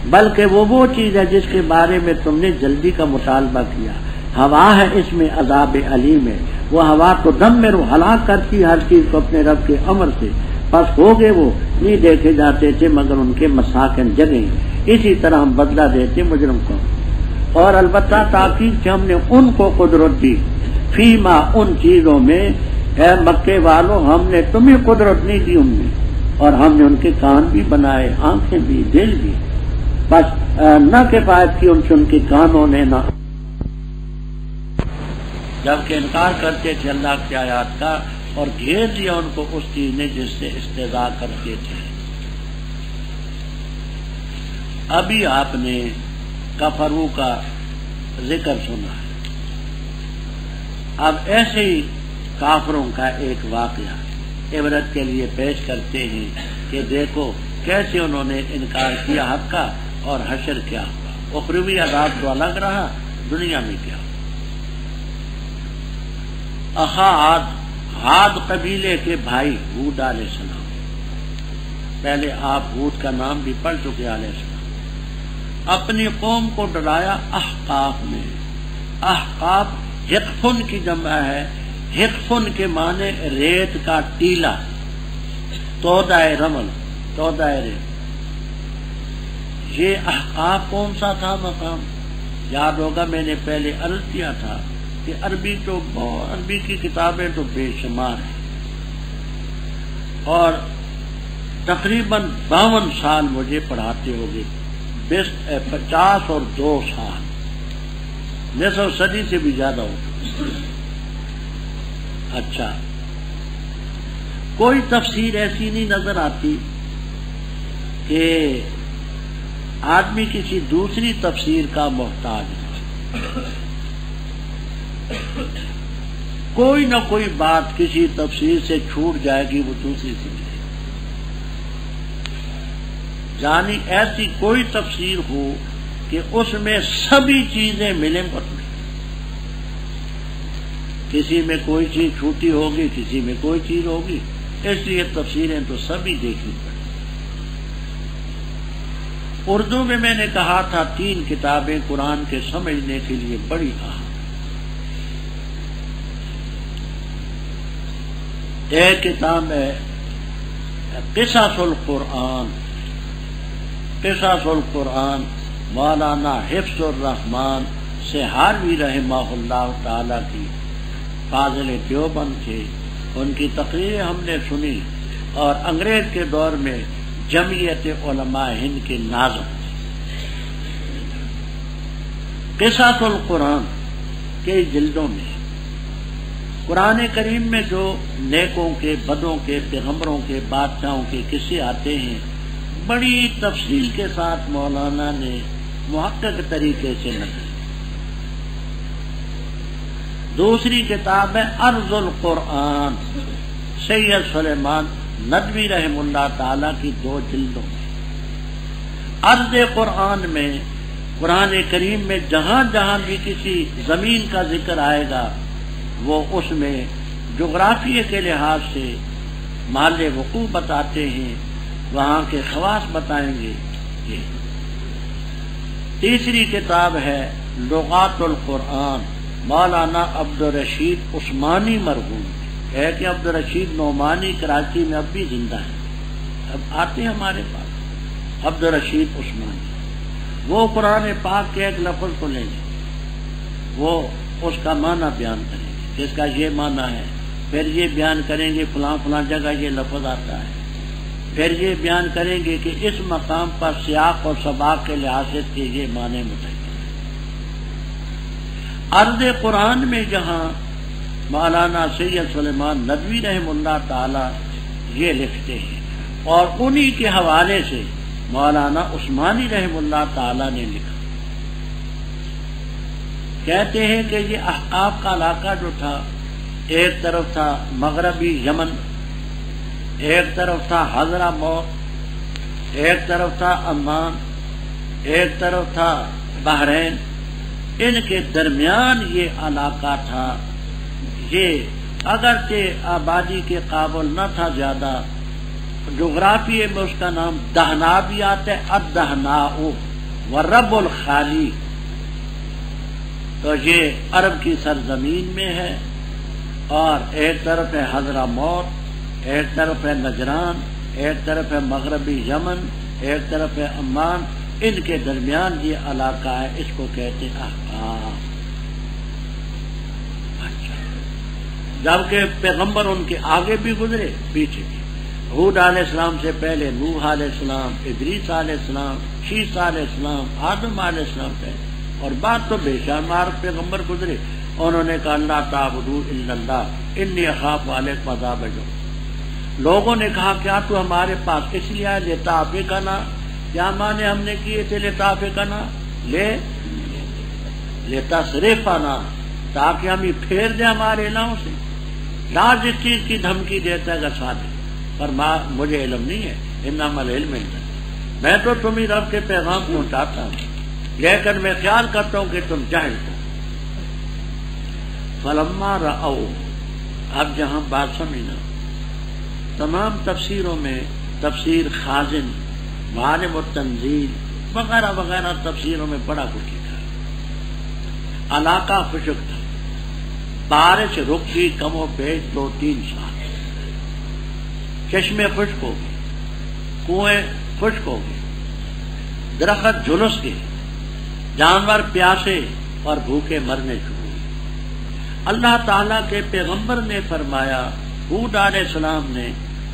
بلکہ وہ چیز ہے جس کے بارے میں تم نے جلدی کا مطالبہ کیا، ہوا ہے اس میں عذاب علیم ہے، وہ ہوا تو دمر ہلاک کرتی ہر چیز کو اپنے رب کے امر سے، پس ہو گئے وہ نہیں دیکھے جاتے تھے مگر ان کے مساکن جگہیں، اسی طرح ہم بدلہ دیتے مجرم کو۔ اور البتہ تاکید سے ہم نے ان کو قدرت دی، فیما ان چیزوں میں، اے مکے والوں ہم نے تمہیں قدرت نہیں دی ان میں، اور ہم نے ان کے کان بھی بنائے، آنکھیں بھی، دل بھی، بس نہ کفایت کی ان سے ان کے کانوں نے، نہ جبکہ انکار کرتے تھے اللہ کی آیات کا، اور گھیر دیا ان کو اس چیز نے جس سے استہزاء کرتے تھے۔ ابھی آپ نے کفروا کا ذکر سنا ہے۔ اب ایسے ہی کافروں کا ایک واقعہ عبرت کے لیے پیش کرتے ہیں کہ دیکھو کیسے انہوں نے انکار کیا حق کا اور حشر کیا ہوا، اخروی عذاب تو الگ رہا، دنیا میں کیا ہوا۔ اخا عاد قبیلے کے بھائی ہود علیہ السلام، پہلے آپ ہود کا نام بھی پڑھ چکے علیہ السلام، اپنی قوم کو ڈرایا احقاف میں۔ احقاف حقفن کی جمع ہے، حقفن کے معنی ریت کا ٹیلا، تودہ رمل، تودہ ریت۔ یہ احقاف کون سا تھا مقام؟ یاد ہوگا میں نے پہلے عرض کیا تھا کہ عربی کی کتابیں تو بے شمار ہیں، اور تقریباً 52 سال مجھے پڑھاتے ہو گے، 50 اور 2 سال، نصف صدی سے بھی زیادہ ہو۔ اچھا، کوئی تفسیر ایسی نہیں نظر آتی کہ آدمی کسی دوسری تفسیر کا محتاج ہے۔ کوئی نہ کوئی بات کسی تفسیر سے چھوٹ جائے گی، وہ دوسری سے ملے گی، یعنی ایسی کوئی تفسیر ہو کہ اس میں سبھی چیزیں ملیں مطلب، کسی میں کوئی چیز چھوٹی ہوگی، کسی میں کوئی چیز ہوگی، اس لیے تفسیریں تو سبھی دیکھنی پڑیں۔ اردو میں نے کہا تھا 3 کتابیں قرآن کے سمجھنے کے لیے بڑی اہم۔ ایک کتاب ہے قصص القرآن، قصص القرآن، مولانا حفظ الرحمان سہاروی رحمہ اللہ تعالی کی، فاضل دیوبند تھے، ان کی تقریر ہم نے سنی، اور انگریز کے دور میں جمعیت علماء ہند کے ناظم تھے۔ قصص القرآن کے جلدوں میں قرآن کریم میں جو نیکوں کے، بدوں کے، پیغمبروں کے، بادشاہوں کے قصے آتے ہیں، بڑی تفصیل کے ساتھ مولانا نے محقق طریقے سے نقل۔ دوسری کتاب ہے ارض القرآن، سید سلیمان ندوی رحم اللہ تعالی کی 2 جلدوں میں۔ ارض قرآن میں قرآن کریم میں جہاں جہاں بھی کسی زمین کا ذکر آئے گا، وہ اس میں جغرافیے کے لحاظ سے محل وقوع بتاتے ہیں، وہاں کے خواص بتائیں گے۔ تیسری کتاب ہے لغات القرآن، مولانا عبدالرشید عثمانی مرحوم ہے کہ عبدالرشید نعمانی کراچی میں اب بھی زندہ ہے، اب آتے ہیں ہمارے پاس عبدالرشید عثمانی۔ وہ قرآن پاک کے ایک لفظ کو لیں گے، وہ اس کا معنی بیان کریں گے، جس کا یہ معنی ہے، پھر یہ بیان کریں گے فلاں فلاں جگہ یہ لفظ آتا ہے، پھر یہ بیان کریں گے کہ اس مقام پر سیاق اور سباق کے لحاظ سے اس کے یہ معنی متعین۔ ارض قرآن میں جہاں مولانا سید سلیمان ندوی رحم اللہ تعالی یہ لکھتے ہیں، اور انہی کے حوالے سے مولانا عثمانی رحم اللہ تعالی نے لکھا، کہتے ہیں کہ یہ احقاف کا علاقہ جو تھا، ایک طرف تھا مغربی یمن، ایک طرف تھا حضرموت، ایک طرف تھا عمان، ایک طرف تھا بحرین، ان کے درمیان یہ علاقہ تھا۔ یہ اگرچہ آبادی کے قابل نہ تھا زیادہ، جغرافیے میں اس کا نام دہنا بھی آتا ہے، الدہناء والرب الخالی، تو یہ عرب کی سرزمین میں ہے، اور ایک طرف ہے حضرموت، ایک طرف ہے نجران، ایک طرف ہے مغربی یمن، ایک طرف ہے عمان، ان کے درمیان یہ علاقہ ہے، اس کو کہتے ہیں احقاف۔ جبکہ پیغمبر ان کے آگے بھی گزرے، پیچھے بھی، ہود علیہ السلام سے پہلے نوح علیہ السلام، ادریس علیہ السلام، شیس علیہ السلام، آدم علیہ السلام پہلے، اور بعد تو بے شمار پیغمبر گزرے۔ انہوں نے کہا اللہ تعبدوا الا اللہ انی اخاف علیکم عذاب یوم۔ لوگوں نے کہا کیا تو ہمارے پاس اس لیے آئے لطافقنا، کیا مانے ہم نے کیے تھے لطافقنا، لتصرفنا، تاکہ ہم یہ پھیر دیں ہمارے الہوں سے. لاز اس چیز کی دھمکی دیتا ہے کہ صادق، پر مجھے علم نہیں ہے. انما العلم عند اللہ، میں تو تمہیں رب کے پیغام پہنچاتا ہوں، لیکن میں خیال کرتا ہوں کہ تم جاہل ہو. فلما رأوا، اب جہاں بات سمجھنا، تمام تفسیروں میں تفسیر خازن، معالم التنزیل وغیرہ وغیرہ تفسیروں میں بڑا کچھ لکھا ہے. علاقہ خشک تھا، بارش رک گئی کم و بیش 2-3 سال، چشمے خشک ہو گئے، کنویں خشک ہو گئے، درخت جھلس گئے، جانور پیاسے اور بھوکے مرنے شروع ہوئے. اللہ تعالیٰ کے پیغمبر نے فرمایا، ہود علیہ السلام نے،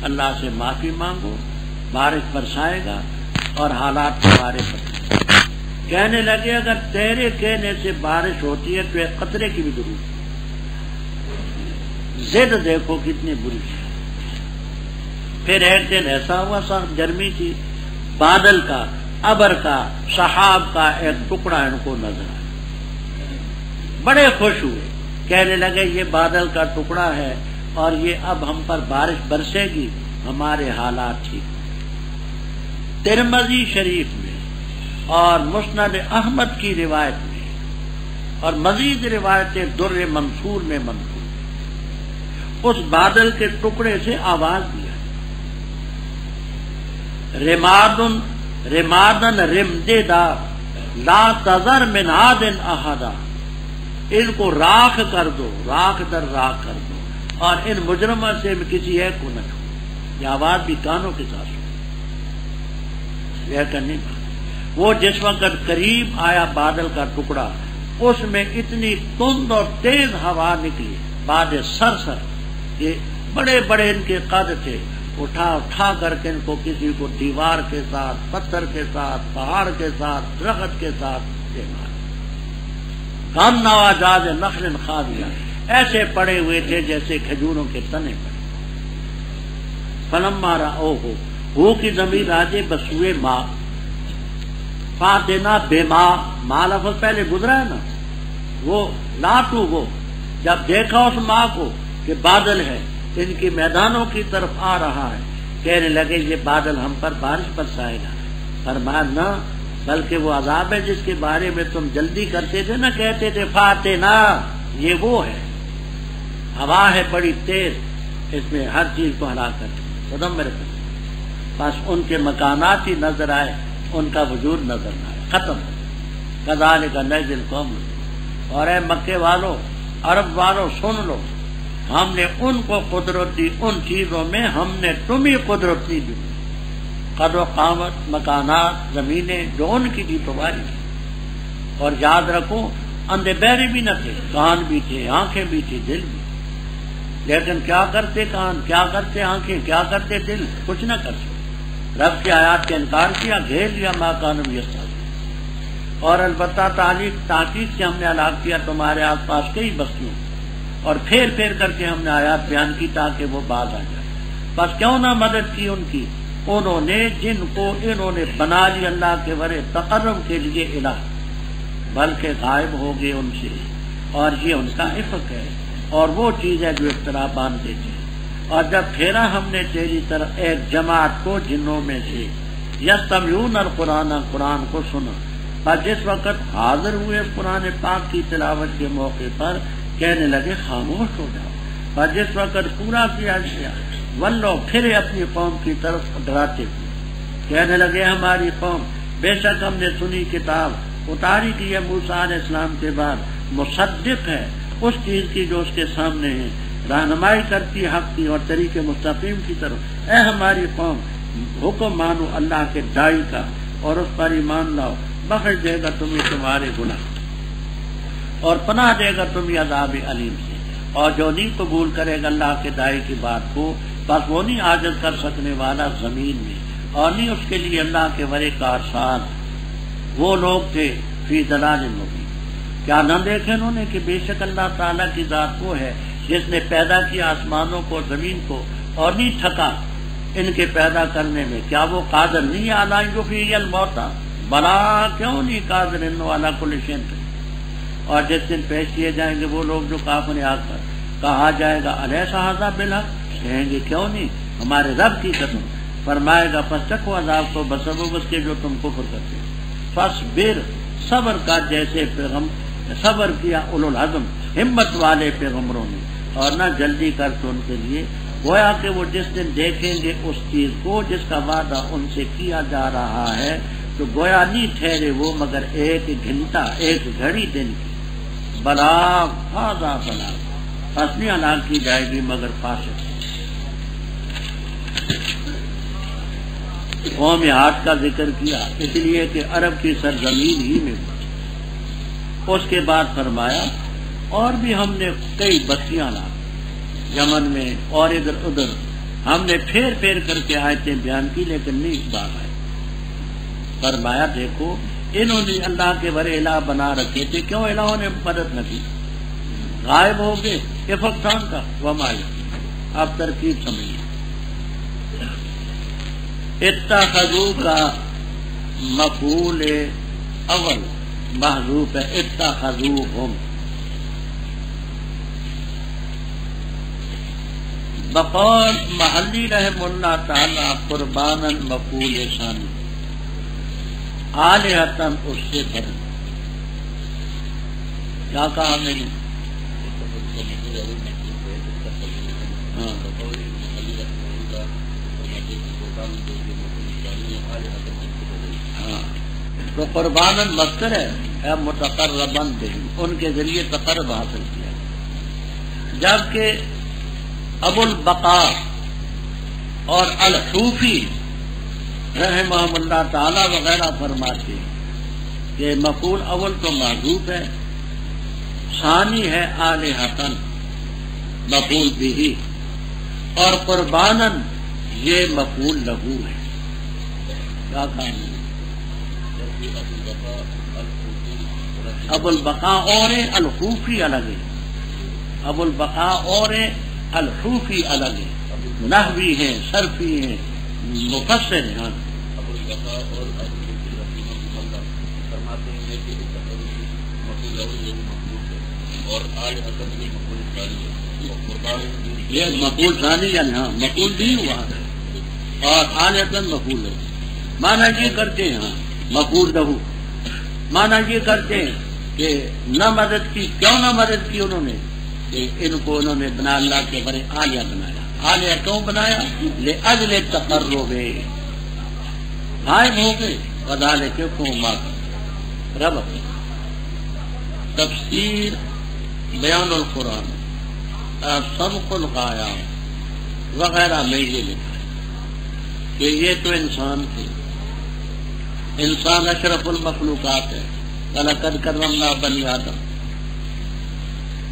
اللہ سے معافی مانگو، بارش برسائے گا اور حالات تمہارے پر. کہنے لگے اگر تیرے کہنے سے بارش ہوتی ہے تو ایک قطرے کی بھی ضرورت ہے. ضد دیکھو کتنی بری ہے. پھر ایک دن ایسا ہوا، سخت گرمی تھی، بادل کا، ابر کا، سحاب کا ایک ٹکڑا ان کو نظر آیا. بڑے خوش ہوئے، کہنے لگے یہ بادل کا ٹکڑا ہے اور یہ اب ہم پر بارش برسے گی، ہمارے حالات ٹھیک. ترمذی شریف میں اور مسند احمد کی روایت میں اور مزید روایتیں در منصور میں منقول، اس بادل کے ٹکڑے سے آواز دیا، رمادن رمددا لا تذر من عاد احدا، ان کو راکھ کر دو، راکھ در راکھ کر دو، اور ان مجرموں سے کسی ایک کو نہ چھوڑو. یہ آواز بھی کانوں کے ساتھ لیکن نہیں. وہ جس وقت قریب آیا بادل کا ٹکڑا، اس میں اتنی تند اور تیز ہوا نکلی، باد سر یہ بڑے بڑے ان کے قد تھے، اٹھا کر کے ان کو کسی کو دیوار کے ساتھ، پتھر کے ساتھ، پہاڑ کے ساتھ، درخت کے ساتھ دے مارا. کان نواجاز نخل خاویہ، ایسے پڑے ہوئے تھے جیسے کھجوروں کے تنے پڑے. فلما رأوہ، ہو کی ضمیر آجے بسوئے ماں، فاتنا بے ماں لفظ پہلے گزرا ہے نا، وہ لاتو، وہ جب دیکھا اس ماں کو کہ بادل ہے، ان کی میدانوں کی طرف آ رہا ہے، کہنے لگے یہ بادل ہم پر بارش برسائے گا. فرمایا نہ، بلکہ وہ عذاب ہے جس کے بارے میں تم جلدی کرتے تھے نا، کہتے تھے فاتنا، یہ وہ ہے، ہوا ہے بڑی تیز، اس میں ہر چیز کو ہلاک کرتی. قدم میرے پاس بس ان کے مکانات ہی نظر آئے، ان کا وجود نظر نہ آئے، ختم. کذالک نجزی القوم. اور اے مکے والو، عرب والو، سن لو، ہم نے ان کو قدرت دی، ان چیزوں میں ہم نے تمہیں قدرت دی. قد و قامت، مکانات، زمینیں جو ان کی تھی تمہاری تھی. اور یاد رکھو اندھے بہرے بھی نہ تھے، کان بھی تھے، آنکھیں بھی تھی، دل بھی. لیکن کیا کرتے کان، کیا کرتے آنکھیں، کیا کرتے دل؟ کچھ نہ کر سکتے. رب کی آیات کے انکار کیا، گھیر لیا ما کانوا یستہزئون. اور البتہ تحقیق سے ہم نے ہلاک کیا تمہارے آس پاس کئی بستیوں، اور پھیر پھیر کر کے ہم نے آیات بیان کی تاکہ وہ باز آ جائے. بس کیوں نہ مدد کی ان کی، انہوں نے جن کو انہوں نے بنا لی اللہ کے ورے تقرب کے لیے الہ، بلکہ غائب ہو گئے ان سے. اور یہ ان کا افق ہے، اور وہ چیز ہے جو افترا باندھتے تھے. اور جب پھیرا ہم نے تیری طرف ایک جماعت کو جنوں میں سے، یستمعون القرآن، قرآن کو سنا، اور جس وقت حاضر ہوئے قرآن پاک کی تلاوت کے موقع پر کہنے لگے خاموش ہو جاؤ. اور جس وقت پورا کیا گیا، ولو، پھرے اپنی قوم کی طرف ڈراتے ہوئے، کہنے لگے ہماری قوم، بے شک ہم نے سنی کتاب اتاری کی ہے موسیٰ علیہ السلام کے بعد، مصدق ہے اس چیز کی جو اس کے سامنے ہے، رہنمائی کرتی حق کی اور طریق مستقیم کی طرف. اے ہماری قوم، حکم مانو اللہ کے داعی کا اور اس پر ایمان لاؤ، بخش دے گا تمہیں تمہارے گناہ اور پناہ دے گا تمہیں عذاب علیم سے. اور جو نہیں قبول کرے گا اللہ کے داعی کی بات کو، بس وہ نہیں عاجز کر سکنے والا زمین میں، اور نہیں اس کے لیے اللہ کے ورے کارساز. وہ لوگ تھے فی ضلال مبین. کیا نہ دیکھے انہوں نے کہ بے شک اللہ تعالیٰ کی ذات وہ ہے جس نے پیدا کیا آسمانوں کو، زمین کو، اور نہیں تھکا ان کے پیدا کرنے میں. کیا وہ قادر نہیں علی ان یحیی الموتیٰ، بلا کیوں نہیں قادر والا کل شیء. اور جس دن پیش کیے جائیں گے وہ لوگ جو کافر آ کر کہا جائے گا الیس ھذا بالحق، کہیں گے کیوں نہیں ہمارے رب کی قسم. فرمائے گا پس چکھو عذاب کو بسبب اس کے جو تم کفر کرتے. فاصبر، صبر کا جیسے صبر کیا اولو العزم ہمت والے پیغمبروں نے، اور نہ جلدی کر تو ان کے لیے. گویا کہ وہ جس دن دیکھیں گے اس چیز کو جس کا وعدہ ان سے کیا جا رہا ہے تو گویا نہیں ٹھہرے وہ مگر ایک گھنٹہ، ایک گھڑی دن کی. بلا ھذا بلا، اصلی ہلاک کی جائے گی مگر فاسق. قوم عاد کا ذکر کیا اس لیے کہ عرب کی سرزمین ہی میں. اس کے بعد فرمایا اور بھی ہم نے کئی بستیاں لا یمن میں اور ادھر ادھر، ہم نے پھیر پھیر کر کے آیتیں بیان کی لیکن نہیں باغ آئے. فرمایا دیکھو انہوں نے اللہ کے بڑے الہ بنا رکھے تھے، کیوں الہوں نے مدد نہ کی؟ غائب ہو گئے افقان کا ومائی. آپ ترکیب سمجھیے. اتخذوا کا مفعول اول محذوف ہے، اتخذوہم. بقول محلی رحم اللہ تعالی قربانا مفعول ثانی، آلہتاً اس سے بڑھ. کیا کہا میں نے؟ تو قرباناً مصدر ہے متقرباً به، ان کے ذریعے تقرب حاصل کیا. جبکہ ابو البقاء اور الحوفی رحمہم اللہ تعالی وغیرہ فرماتے ہیں کہ مفعول اول تو محذوف ہے، ثانی ہے آلہتاً مفعول به، اور قرباناً یہ مفعول لہو ہے. کیا کہا؟ ابو البقاء اور الحوفی الگ ہے، ابو البقاء اور الحوفی الگ ہے، نحوی ہیں، صرفی ہیں، مفسر ہیں. ابو البقاء اور الحوفی فرماتے ہیں کہ اور آل حسن بھی مقبول ثانی ہے، یہ مقبول ثانی یعنی ہاں مقبول بھی ہوا ہے اور آل حسن مقبول ہے. مانا یہ کرتے ہیں مقبول لہو، مانا یہ کرتے ہیں کہ نہ مدد کی. کیوں نہ مدد کی انہوں نے؟ کہ ان کو انہوں نے بنا اللہ کے بڑے آلیہ بنایا. آلیہ کیوں بنایا؟ لأجل تقرب، غائب ہو گئے. وذالک ما رب. تفسیر بیان القرآن سبق الغایات وغیرہ میں یہ لکھا ہے کہ یہ تو انسان تھے، انسان اشرف المخلوقات ہے. وَلَقَدْ كَرَّمْنَا بَنِي آدم.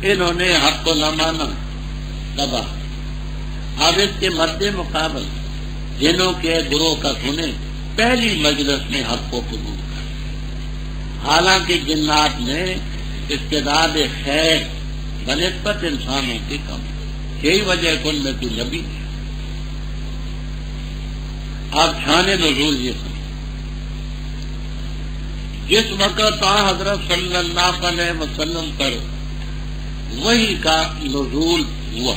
انہوں نے حق کو نہ مانا، تباہ. اب اس کے مد مقابل جنوں کے گروہ کا سنے پہلی مجلس میں حق کو قبول کر. حالانکہ جنات میں استعداد خیر بنسبت انسانوں کے کم، یہی وجہ کن میں کوئی نبی ہے. آپ شان نزول یہ سمجھ. جس وقت حضرت صلی اللہ علیہ وسلم پر وحی کا نزول ہوا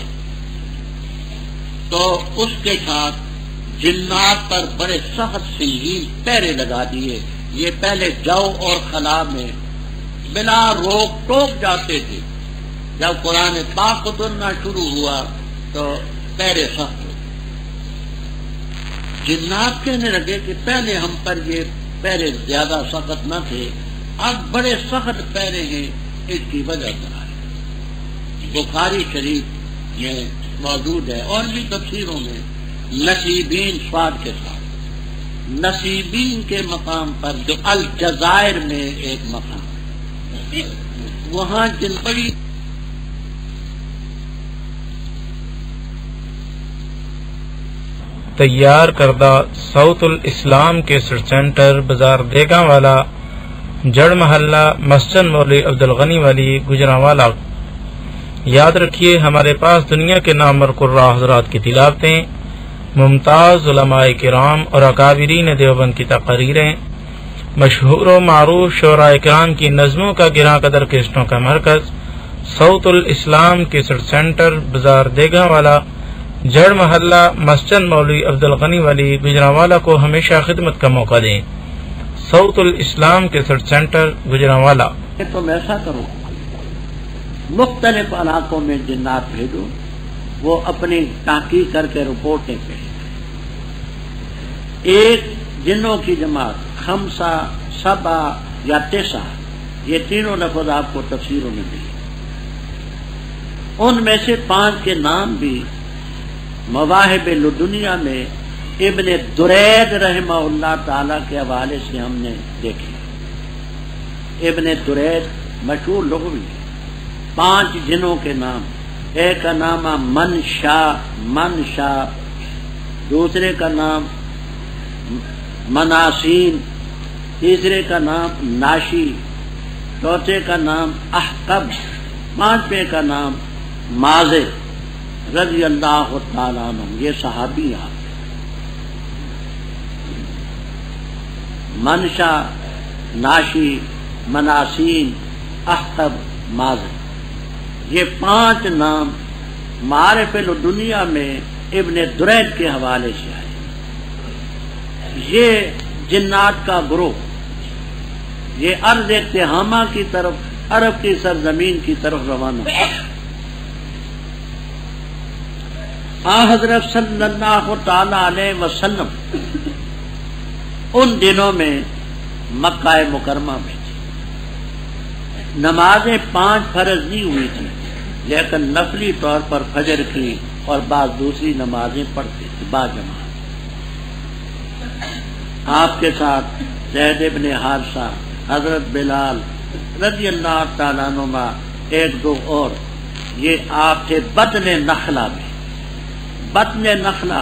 تو اس کے ساتھ جنات پر بڑے سخت سنگین پہرے لگا دیے. یہ پہلے جو اور خلا میں بلا روک ٹوک جاتے تھے. جب قرآن پاک اترنا شروع ہوا تو پہرے سخت ہو. جنات کہنے لگے کہ پہلے ہم پر یہ پہرے زیادہ سخت نہ تھے، اب بڑے سخت پہرے ہیں. اس کی وجہ بنا ہے بخاری شریف میں موجود ہے اور بھی تفسیروں میں. نصیبین سواد کے ساتھ نصیبین کے مقام پر جو الجزائر میں ایک مقام ہے، وہاں جن بڑی تیار کردہ ساؤتھ الاسلام کے سینٹر بازار دیگا والا جڑ محلہ مسجد مولوی عبدالغنی والی گجرانوالہ. یاد رکھیے ہمارے پاس دنیا کے نامور قراء حضرات کی تلاوتیں، ممتاز علماء کرام اور اکابرین دیوبند کی تقریریں، مشہور و معروف شعراء کرام کی نظموں کا گراں قدر قسطوں کا مرکز صوت الاسلام کیسٹ سینٹر، بازار دیگا والا، جڑ محلہ، مسجد مولوی عبدالغنی والی، گجرانوالہ کو ہمیشہ خدمت کا موقع دیں۔ صوت الاسلام کیسٹ سینٹر، گجرانوالہ۔ تم ایسا کرو، مختلف علاقوں میں جنات بھیجو، وہ اپنی تحقیق کر کے رپورٹیں بھیجیں۔ ایک جنوں کی جماعت، خمسہ، سبع یا تسع، یہ تینوں لفظ آپ کو تفسیروں میں ملے، ان میں سے 5 کے نام بھی مواہب لدنیا میں ابن درید رحمہ اللہ تعالی کے حوالے سے ہم نے دیکھے۔ ابن درید مشہور لغوی، 5 جنوں کے نام، ایک کا نام منشا، دوسرے کا نام مناسین، تیسرے کا نام ناشی، چوتھے کا نام احقب، 5ویں کا نام مازر رضی اللہ تعالیٰ عنہ۔ یہ صحابی ہیں، منشا، ناشی، مناسین، احقب، مازر، یہ 5 نام معارف الدنیا میں ابن درید کے حوالے سے آئے۔ یہ جنات کا گروہ، یہ ارض تہامہ کی طرف، عرب کی سرزمین کی طرف روانہ ہے۔ حضرت صلی اللہ تعالی علیہ وسلم ان دنوں میں مکہ مکرمہ میں تھی۔ نمازیں 5 فرض نہیں ہوئی تھی، لیکن نفلی طور پر فجر کی اور بعض دوسری نمازیں پڑھتے تھے باجماعت۔ آپ کے ساتھ زید بن حارثہ، حضرت بلال رضی اللہ تعالیٰ عنہ، 1-2 اور، یہ آپ تھے بطن نخلہ میں۔ بطن نخلہ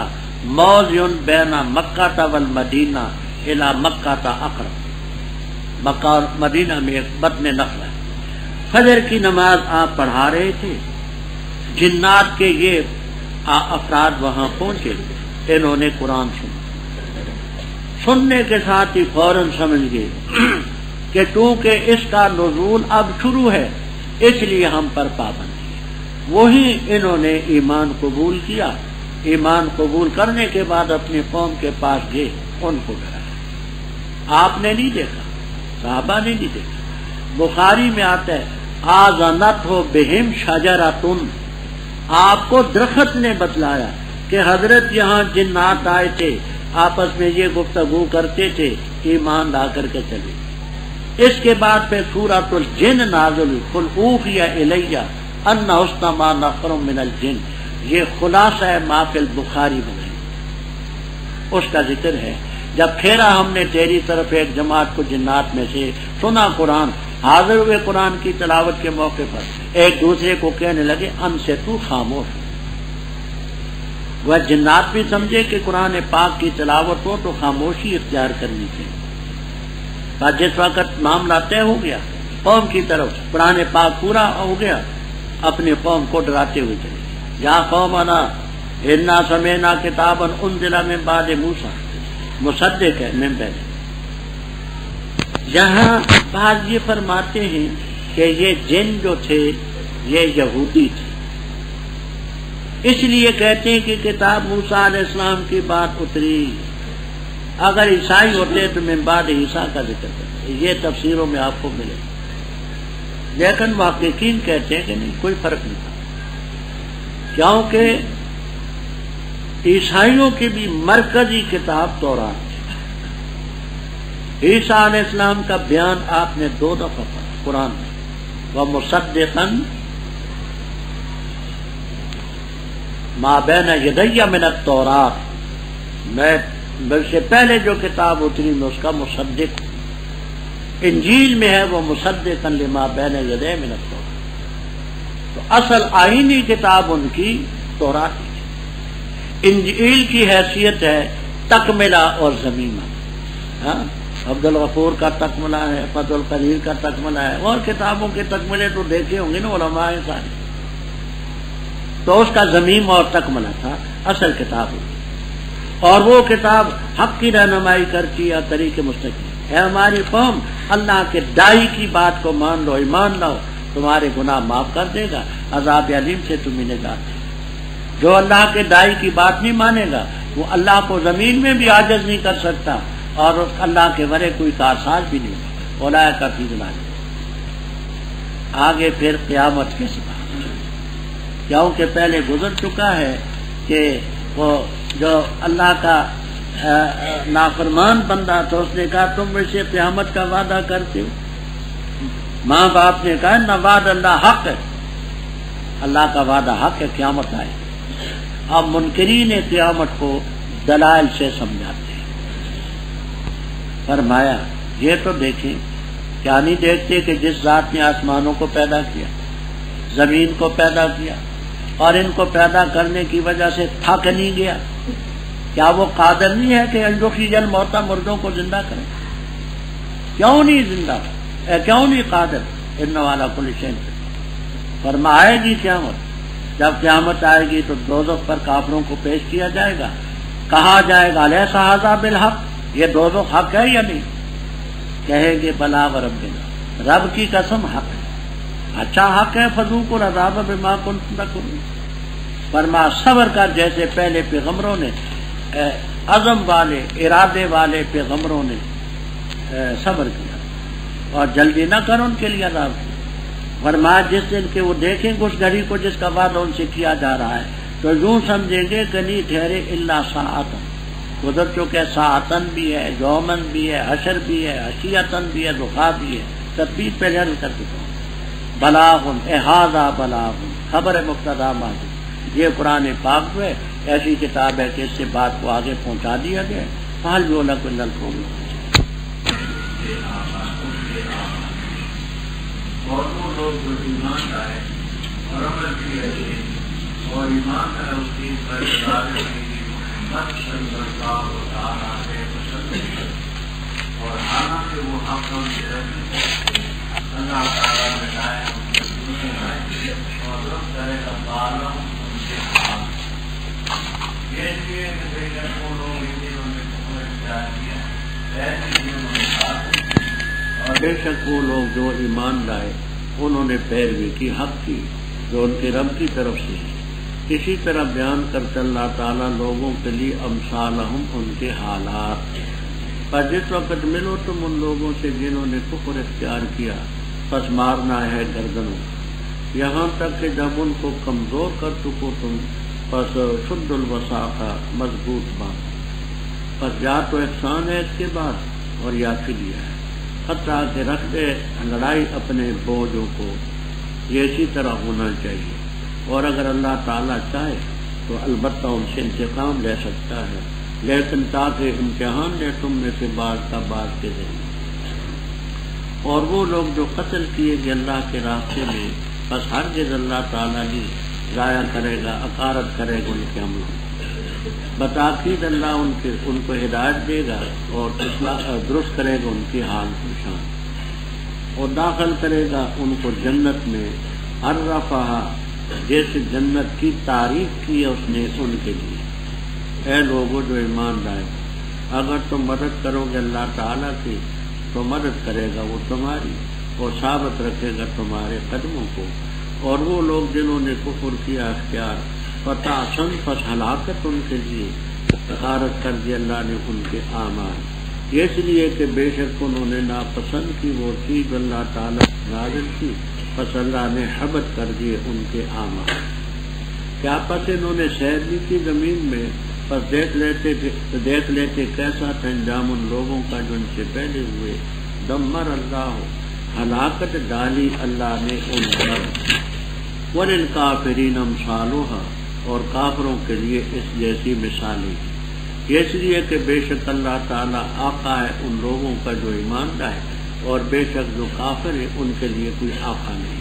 موضع بین مکہ والمدینہ الی مکہ اقرب، مکہ اور مدینہ میں ایک بطن نخلہ ہے۔ فجر کی نماز آپ پڑھا رہے تھے، جنات کے یہ افراد وہاں پہنچے، انہوں نے قرآن سننے کے ساتھ ہی فوراً سمجھ گئے کہ چونکہ اس کا نزول اب شروع ہے، اس لیے ہم پر پابند ہیں۔ وہی انہوں نے ایمان قبول کیا۔ ایمان قبول کرنے کے بعد اپنی قوم کے پاس گئے، ان کو ڈرایا۔ آپ نے نہیں دیکھا، صحابہ نے نہیں دیکھا۔ بخاری میں آتا ہے آذنت ہو بہم شجرۃ، آپ کو درخت نے بتلایا کہ حضرت یہاں جنات آئے تھے، آپس میں یہ گفتگو کرتے تھے، ایمان لا کر کے چلے۔ اس کے بعد پھر سورۃ الجن نازل، قل اوحی الی ان استمع نفر من الجن، یہ خلاصہ ہے ما فی البخاری میں، اس کا ذکر ہے۔ جب پھیرا ہم نے تیری طرف ایک جماعت کو جنات میں سے، سنا قرآن، حاضر ہوئے قرآن کی تلاوت کے موقع پر، ایک دوسرے کو کہنے لگے ان سے تو خاموش۔ وہ جنات بھی سمجھے کہ قرآن پاک کی تلاوت ہو تو خاموشی اختیار کرنی چاہیے۔ پر جس وقت معاملہ طے ہو گیا، قوم کی طرف قرآن پاک پورا ہو گیا، اپنی قوم کو ڈراتے ہوئے چلے یا قومنا انا سمعنا کتابا انزل من بعد موسیٰ، مصدق ہے من پہلے۔ یہاں بعض یہ فرماتے ہیں کہ یہ جن جو تھے یہ یہودی تھے، اس لیے کہتے ہیں کہ کتاب موسیٰ علیہ السلام کی بات اتری۔ اگر عیسائی ہوتے تو من بعد عیسیٰ کا ذکر کرتے، یہ تفسیروں میں آپ کو ملے، لیکن محققین کہتے ہیں کہ نہیں، کوئی فرق نہیں تھا، کیونکہ عیسائیوں کی بھی مرکزی کتاب تورات ہے۔ عیسیٰ علیہ السلام کا بیان آپ نے 2 دفعہ پڑھا قرآن میں، وَمُصَدِّقًا مَا بَيْنَ يَدَيَّ مِنَ التَّوْرَاةِ، میں سے پہلے جو کتاب اتری میں اس کا مصدق ہوں۔ انجیل میں ہے وہ مصدقاً لما بین یدیہ من التوراۃ، تو اصل آئینی کتاب ان کی تورات ہے۔ انجیل کی حیثیت ہے تکملہ اور ضمیمہ، عبد الغفور کا تکملہ ہے، فتح القدیر کا تکملہ ہے، اور کتابوں کے تکملے تو دیکھے ہوں گے نا علماء سارے، تو اس کا ضمیم اور تکملہ تھا، اصل کتاب ہوتی، اور وہ کتاب حق کی رہنمائی کرتی یا طریق مستقیم۔ اے ہماری قوم اللہ کے داعی کی بات کو مان لو، ایمان لاؤ، تمہارے گناہ معاف کر دے گا، عذاب علیم سے تمہیں نجات دے گا۔ جو اللہ کے داعی کی بات نہیں مانے گا وہ اللہ کو زمین میں بھی عاجز نہیں کر سکتا اور اللہ کے ورے کوئی کارساز بھی نہیں ہوگا۔ اولئک فی ضلال۔ آگے پھر قیامت کے سبب، کیونکہ پہلے گزر چکا ہے کہ وہ جو اللہ کا نافرمان بندہ تو اس نے کہا تم مجھ سے قیامت کا وعدہ کرتے ہو۔ ماں باپ نے کہا نہ وعد اللہ حق ہے، اللہ کا وعدہ حق ہے، قیامت آئے۔ اب منکرین قیامت کو دلائل سے سمجھاتے ہیں۔ فرمایا یہ تو دیکھیں، کیا نہیں دیکھتے کہ جس ذات نے آسمانوں کو پیدا کیا، زمین کو پیدا کیا اور ان کو پیدا کرنے کی وجہ سے تھک نہیں گیا، کیا وہ قادر نہیں ہے کہ یخرج الموتى، مردوں کو زندہ کرے؟ کیوں نہیں زندہ، کیوں نہیں قادر؟ ان علی کل شیء قدیر۔ فرمائے گی قیامت، جب قیامت آئے گی تو دوزخ پر کافروں کو پیش کیا جائے گا، کہا جائے گا الیس ھذا بالحق، یہ دوزخ حق ہے یا نہیں؟ کہیں گے بلا وربنا، رب کی قسم حق ہے، اچھا حق ہے، فذوقوا العذاب بما کنتم تکفرون۔ فرما صبر کر، جیسے پہلے پیغمبروں نے، عزم والے ارادے والے پیغمبروں نے صبر کیا، اور جلدی نہ کر ان کے لیے عذاب کی۔ فرمایا جس دن کے وہ دیکھیں گے اس گھڑی کو جس کا وعدہ ان سے کیا جا رہا ہے تو یوں سمجھیں گے کہ نہیں ٹھہرے الا ساعتن، ادھر چونکہ ساعتن بھی ہے، یومن بھی ہے، حشر بھی ہے، عشیتن بھی ہے، ضحیٰ بھی ہے، تدبیر پہلے حل کر چکا ہوں۔ بلاغن، ھذا بلاغن، خبر مبتدا ماضی، یہ قرآن پاک جو ہے ایسی کتاب ہے کہ اس سے بات کو آگے پہنچا دیا گیا۔ فہل یہلک الا القوم الظالمون۔ اور وہ لوگ جو ایمان لائے اور عمل کیے اور ایمان ہے اس کی پرہیزگار محمد صلی اللہ علیہ وسلم، اور حالانکہ وہ حق اللہ تعالیٰ نے لائے ان کے دوسرے لائے اور رب کرے گا بالا ان کے حال۔ یہ لیے کہ بے شک وہ لوگ انہوں نے کفر اختیار کیا، ایسے ہی انہوں نے ساتھ، اور بے شک وہ لوگ جو ایمان لائے انہوں نے پیروی کی حق کی جو ان کے رب کی طرف سے ہے۔ اسی طرح بیان کرتے اللہ تعالیٰ لوگوں کے لیے امثالہم، ان کے حالات۔ پر جس وقت ملو تم ان لوگوں سے جنہوں نے کفر اختیار کیا، پس مارنا ہے گردنوں، یہاں تک کہ جب ان کو کمزور کر چکو تم، پس شد الوثاقہ، مضبوط باندھ۔ پس یا تو احسان ہے اس کے بعد اور یا فدیہ ہے، حتیٰ کہ رکھ دے لڑائی اپنے بوجھوں کو، یہ اسی طرح ہونا چاہیے۔ اور اگر اللہ تعالیٰ چاہے تو البتہ ان سے انتقام لے سکتا ہے، لیکن تاکہ امتحان لے تم میں سے بعض کا بعض کے ذریعے۔ اور وہ لوگ جو قتل کیے گئے اللہ کے راستے میں، بس ہرگز اللہ تعالیٰ نہیں ضائع کرے گا، اقارت کرے گا ان کے عملوں۔ بتاکید اللہ ان کو ہدایت دے گا اور درست کرے گا ان کی حال کو شان، اور داخل کرے گا ان کو جنت میں، عرفہا، جیسے جنت کی تعریف کی ہے اس نے ان کے لیے۔ اے لوگوں جو ایمان لائے، اگر تم مدد کرو گے اللہ تعالیٰ کی تو مدد کرے گا وہ تمہاری، اور ثابت رکھے گا تمہارے قدموں کو۔ اور وہ لوگ جنہوں نے کفر کیا اختیار، فتعصن، پس ہلاکت ان کے لیے، غارت کر دی اللہ نے ان کے اعمال، یہ اس لیے کہ بے شک انہوں نے ناپسند کی وہ چیز اللہ تعالیٰ نازل کی، پس اللہ نے حبط کر دیے ان کے اعمال۔ کیا پس انہوں نے سیر بھی کی زمین میں، پس دیکھ لیتے کیسا تھا انجام ان لوگوں کا جو ان سے پہلے ہوئے۔ دمر اللہ، ہلاکت ڈالی اللہ نے ان پر۔ وَلِلْكَافِرِينَ أَمْثَالُهَا، اور کافروں کے لیے اس جیسی مثالیں، یہ اس لیے کہ بے شک اللہ تعالیٰ آقا ہے ان لوگوں کا جو ایمان لائے، اور بے شک جو کافر ہے ان کے لیے کوئی آقا نہیں۔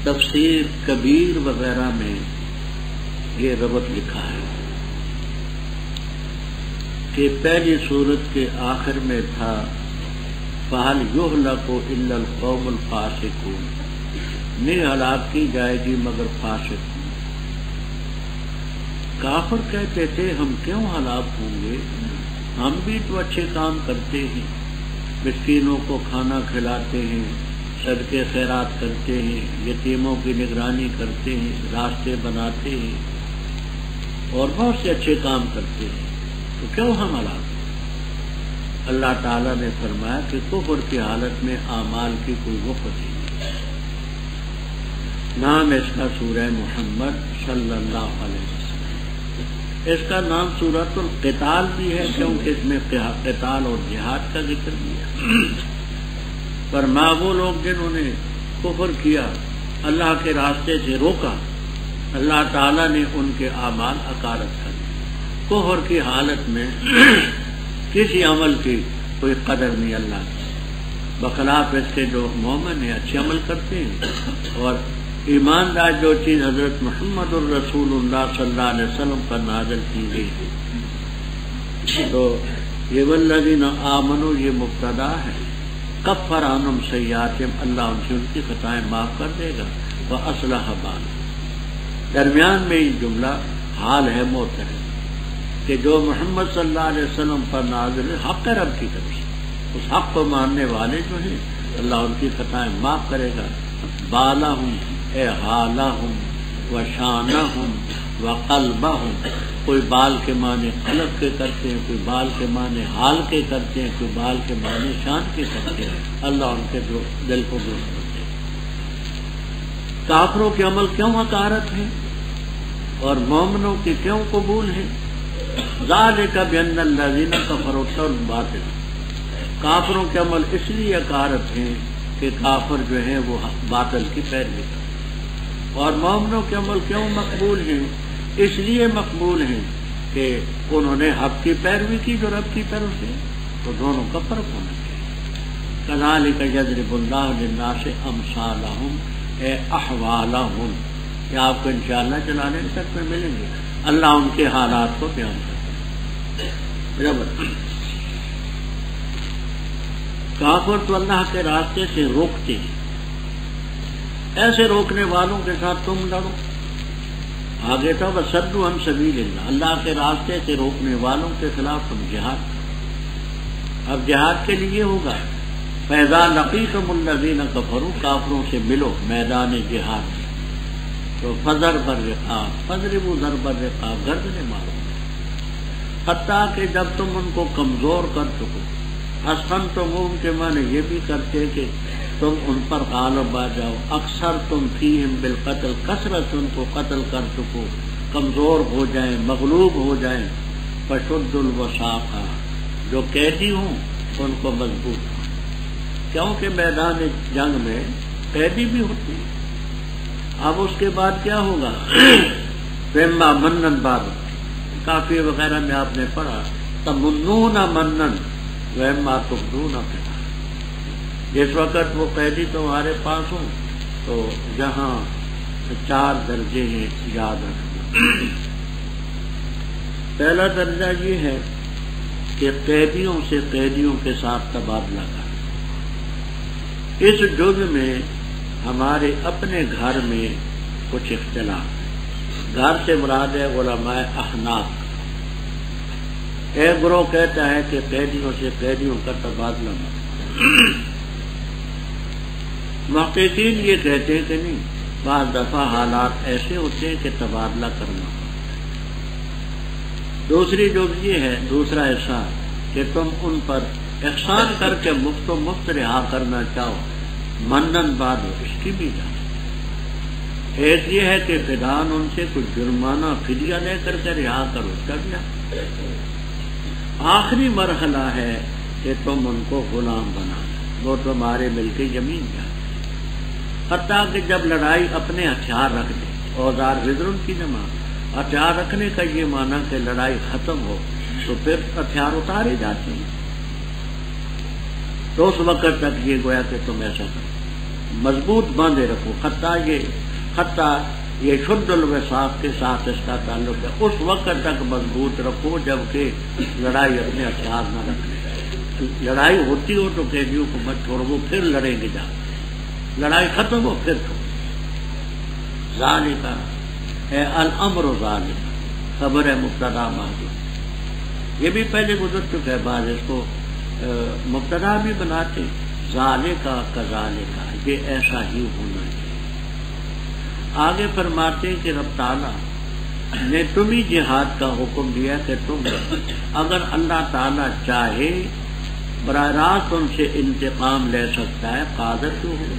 تفسیر کبیر وغیرہ میں یہ ربط لکھا ہے کہ پہلی سورت کے آخر میں تھا فَهَلْ يُهْلَكُ إِلَّا الْقَوْمُ الْفَاسِقُونَ، نہیں ہلاک کی جائے گی مگر فاسق۔ کافر کہتے تھے ہم کیوں ہلاک ہوں گے، ہم بھی تو اچھے کام کرتے ہیں، مسکینوں کو کھانا کھلاتے ہیں، صدقے خیرات کرتے ہیں، یتیموں کی نگرانی کرتے ہیں، راستے بناتے ہیں اور بہت سے اچھے کام کرتے ہیں، تو کیوں ہم ہلاک ہیں؟ اللہ تعالیٰ نے فرمایا کہ کفر کی حالت میں اعمال کی کوئی وقت ہی نہیں۔ نام اس کا سورہ محمد صلی اللہ علیہ وسلم، اس کا نام سورۃ القتال بھی ہے کیونکہ اس میں قتال اور جہاد کا ذکر بھی ہے۔ فرمایا وہ لوگ جنہوں نے کفر کیا، اللہ کے راستے سے روکا، اللہ تعالیٰ نے ان کے اعمال اکارت کر دیے۔ کفر کی حالت میں کسی عمل کی کوئی قدر نہیں اللہ کی، بخلاف اس کے جو مومن ہیں اچھے عمل کرتے ہیں اور ایماندار جو چیز حضرت محمد الرسول اللہ صلی اللہ علیہ وسلم پر نازل کی گئی ہے، تو یہ والذین آمنوا یہ مبتدا ہے، کفر عنہم سیئاتہم اللہ ان سے ان کی خطائیں معاف کر دے گا، وأصلح بالہم۔ درمیان میں یہ جملہ حال ہے محترم کہ جو محمد صلی اللہ علیہ وسلم پر نازل ہے حق رب کی طرف سے، اس حق کو ماننے والے جو ہیں اللہ ان کی خطائیں معاف کرے گا۔ بالہم اے حالہم وشانہم وقلبہم، کوئی بال کے معنی قلب کے کرتے ہیں، کوئی بال کے معنی حال کے کرتے ہیں، کوئی بال کے معنی شان کے کرتے ہیں، اللہ ان کے دل کو درست کرتے ہیں۔ کافروں کے عمل کیوں حقارت ہیں اور مومنوں کے کیوں قبول ہیں؟ ذالک بأن الذین کفروا الباطل، کافروں کے عمل اس لیے حقارت ہیں کہ کافر جو ہیں وہ باطل کی پیروی کرتے ہیں، اور مومنوں کے عمل کیوں مقبول ہیں؟ اس لیے مقبول ہیں کہ انہوں نے حق کی پیروی کی جو رب کی طرف سے، تو دونوں کا فرق ہونا چاہیے۔ کذالک یضرب اللہ للناس امثالہم اے احوالہم، یہ آپ کو انشاءاللہ چلانے تک میں ملیں گے، اللہ ان کے حالات کو بیان کرتے ہیں۔ کافر تو اللہ کے راستے سے روکتے ہیں، ایسے روکنے والوں کے ساتھ تم لڑو۔ آگے تو وصدوا عن سبیل اللہ، اللہ کے راستے سے روکنے والوں کے خلاف تم جہاد کرو۔ اب جہاد کے لیے ہوگا فَإِذَا لَقِيتُمُ الَّذِينَ كَفَرُوا، کافروں سے ملو میدان جہاد میں، تو فَضَرْبَ الرِّقَابِ فَاضْرِبُوا ضَرْبَ الرِّقَابِ، گردنیں مارو، حتیٰ کہ جب تم ان کو کمزور کر چکو۔ اَسْخَنْتُمُوهُمْ کے معنی یہ بھی کرتے کہ تم ان پر غالب آ جاؤ، اکثر تم فیہم بالقتل، کثرت ان کو قتل کر چکو، کمزور ہو جائیں، مغلوب ہو جائیں۔ فَشُدُّ الْوَثَاقَ، جو قیدی ہوں ان کو مضبوط کرو، کیونکہ میدان جنگ میں قیدی بھی ہوتی ہے۔ اب اس کے بعد کیا ہوگا؟ فَإِمَّا مَنًّا بَعْدُ، کافی وغیرہ میں آپ نے پڑھا تَمُنُّونَ مَنًّا وَإِمَّا تُبْدُونَ قِتَالًا، جس وقت وہ قیدی تمہارے پاس ہوں تو جہاں 4 درجے ہیں یاد رکھنا۔ پہلا درجہ یہ ہے کہ قیدیوں سے قیدیوں کے ساتھ تبادلہ کرنا۔ اس جز میں ہمارے اپنے گھر میں کچھ اختلاف ہے۔ گھر سے مراد ہے علماء احناف۔ ایک گروہ کہتا ہے کہ قیدیوں سے قیدیوں کا تبادلہ مت۔ محققین یہ کہتے ہیں کہ نہیں، بعض دفعہ حالات ایسے ہوتے ہیں کہ تبادلہ کرنا پڑتا ہے۔ دوسری جو یہ ہے، دوسرا ایسا کہ تم ان پر احسان کر کے مفت و مفت رہا کرنا چاہو، منن بعد اس کی بھی جائے۔ ایک یہ ہے کہ فدان ان سے کچھ جرمانہ فدیہ لے کر کے رہا کرو، اس کا بھی ہے۔ آخری مرحلہ ہے کہ تم ان کو غلام بنانا، وہ تمہارے ملکی زمین جائے، حتیٰ کہ جب لڑائی اپنے ہتھیار رکھ دے، اوزار وزرن کی جمع، ہتھیار رکھنے کا یہ معنی کہ لڑائی ختم ہو تو پھر ہتھیار اتارے جاتے ہیں، تو اس وقت تک یہ گویا کہ تم ایسا کرو، مضبوط باندھے رکھو، حتیٰ یہ شد الوثاق کے ساتھ اس کا تعلق ہے، اس وقت تک مضبوط رکھو جبکہ لڑائی اپنے ہتھیار نہ رکھے۔ لڑائی ہوتی ہو تو قیدیوں کو مت چھوڑو، وہ پھر لڑیں گے جا، لڑائی ختم ہو پھر چھوڑو۔ ذالک اے الامر ذالک، خبر ہے مبتدا محذوف، یہ بھی پہلے گزر چکا ہے، بعض اس کو مبتدا بھی بناتے، ذالکا کذالکا، یہ ایسا ہی ہونا چاہیے۔ آگے فرماتے ہیں کہ رب تعالیٰ نے تمہیں جہاد کا حکم دیا کہ تم اگر اللہ تعالیٰ چاہے براہ راست تم سے انتقام لے سکتا ہے، قادر کیوں ہو،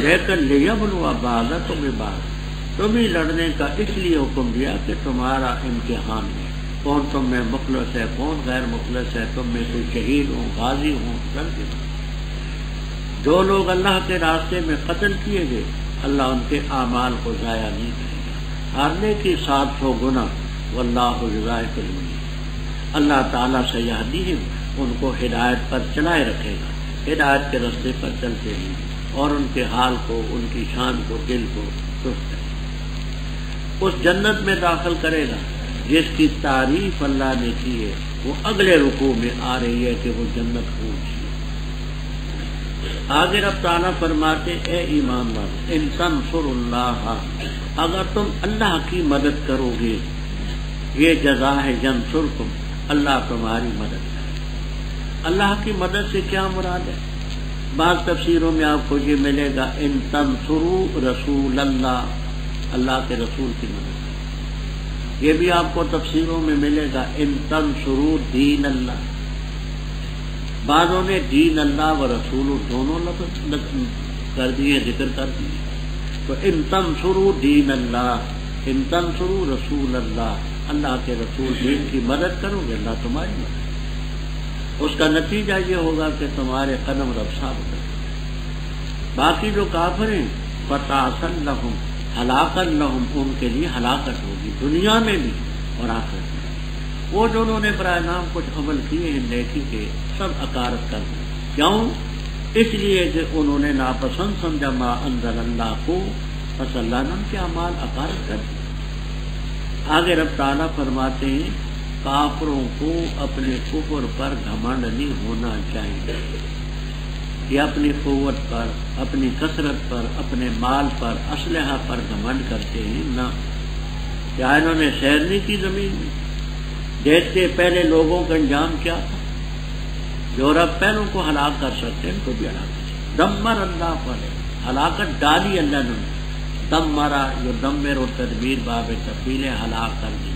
لیکن لیبلو بعضکم ببعض، تمہیں لڑنے کا اس لیے حکم دیا کہ تمہارا امتحان ہے، کون تم میں مخلص ہے، کون غیر مخلص ہے، تم میں کوئی شہید ہوں، غازی ہوں، لڑتے ہیں۔ جو لوگ اللہ کے راستے میں قتل کیے گئے، اللہ ان کے اعمال کو ضائع نہیں کرے گا، ہارنے کی 700 گنا، واللہ یضاعف لمن یشاء، اللہ تعالیٰ سے یہدیہم، ان کو ہدایت پر چلائے رکھے گا، ہدایت کے راستے پر چلتے ہیں، اور ان کے حال کو، ان کی شان کو، دل کو سست ہے۔ اس جنت میں داخل کرے گا جس کی تعریف اللہ نے کی ہے، وہ اگلے رکوع میں آ رہی ہے کہ وہ جنت اونچی ہے۔ آگے رب تعالیٰ فرماتے اے ایمان والو ان تنصروا اللہ، اگر تم اللہ کی مدد کرو گے، یہ جزا ہے ینصرکم، اللہ تمہاری مدد کرے۔ اللہ کی مدد سے کیا مراد ہے؟ بعض تفسیروں میں آپ کو یہ ملے گا ان تنصروا رسول اللہ، اللہ کے رسول کی مدد کرے۔ یہ بھی آپ کو تفسیروں میں ملے گا ان تنصروا دین اللہ، بعضوں نے دین اللہ و رسول دونوں لفظ کر دیے، ذکر کر دیے۔ تو ان تنصروا دین اللہ، ان تنصروا رسول اللہ، اللہ کے رسول دین کی مدد کرو گے، اللہ تمہاری مدد، اس کا نتیجہ یہ ہوگا کہ تمہارے قدم رب ثابت کریں۔ باقی جو کافر ہیں فَتَعْسَن لَهُمْ ہلاکت لہم، ان کے لیے ہلاکت ہوگی دنیا میں بھی اور آخرت میں۔ وہ جو انہوں نے برائے نام کچھ عمل کیے ہیں نیکی کے، سب اکارت کر دیں۔ کیوں؟ اس لیے کہ انہوں نے ناپسند سمجھا ما انزل اللہ کو، پس اللہ نے ان کے اعمال اکارت کر دیے۔ آگے رب تعالیٰ فرماتے ہیں کافروں کو اپنے کفر پر گھمنڈ نہیں ہونا چاہیے، یہ اپنی قوت پر، اپنی کثرت پر، اپنے مال پر، اسلحہ پر گھمنڈ کرتے ہیں نہ۔ کیا انہوں نے سیر نہیں کی زمین میں؟ دیکھتے پہلے لوگوں کا انجام کیا تھا؟ جو رب پہلوں کو ہلاک کر سکتے ہیں ان کو بھی ہلاک کر سکتے۔ دمر اللہ پر ہلاکت ڈالی اللہ نے، دم مرا، جو دمر و تدبیر باب تفصیل ہلاک کر دی،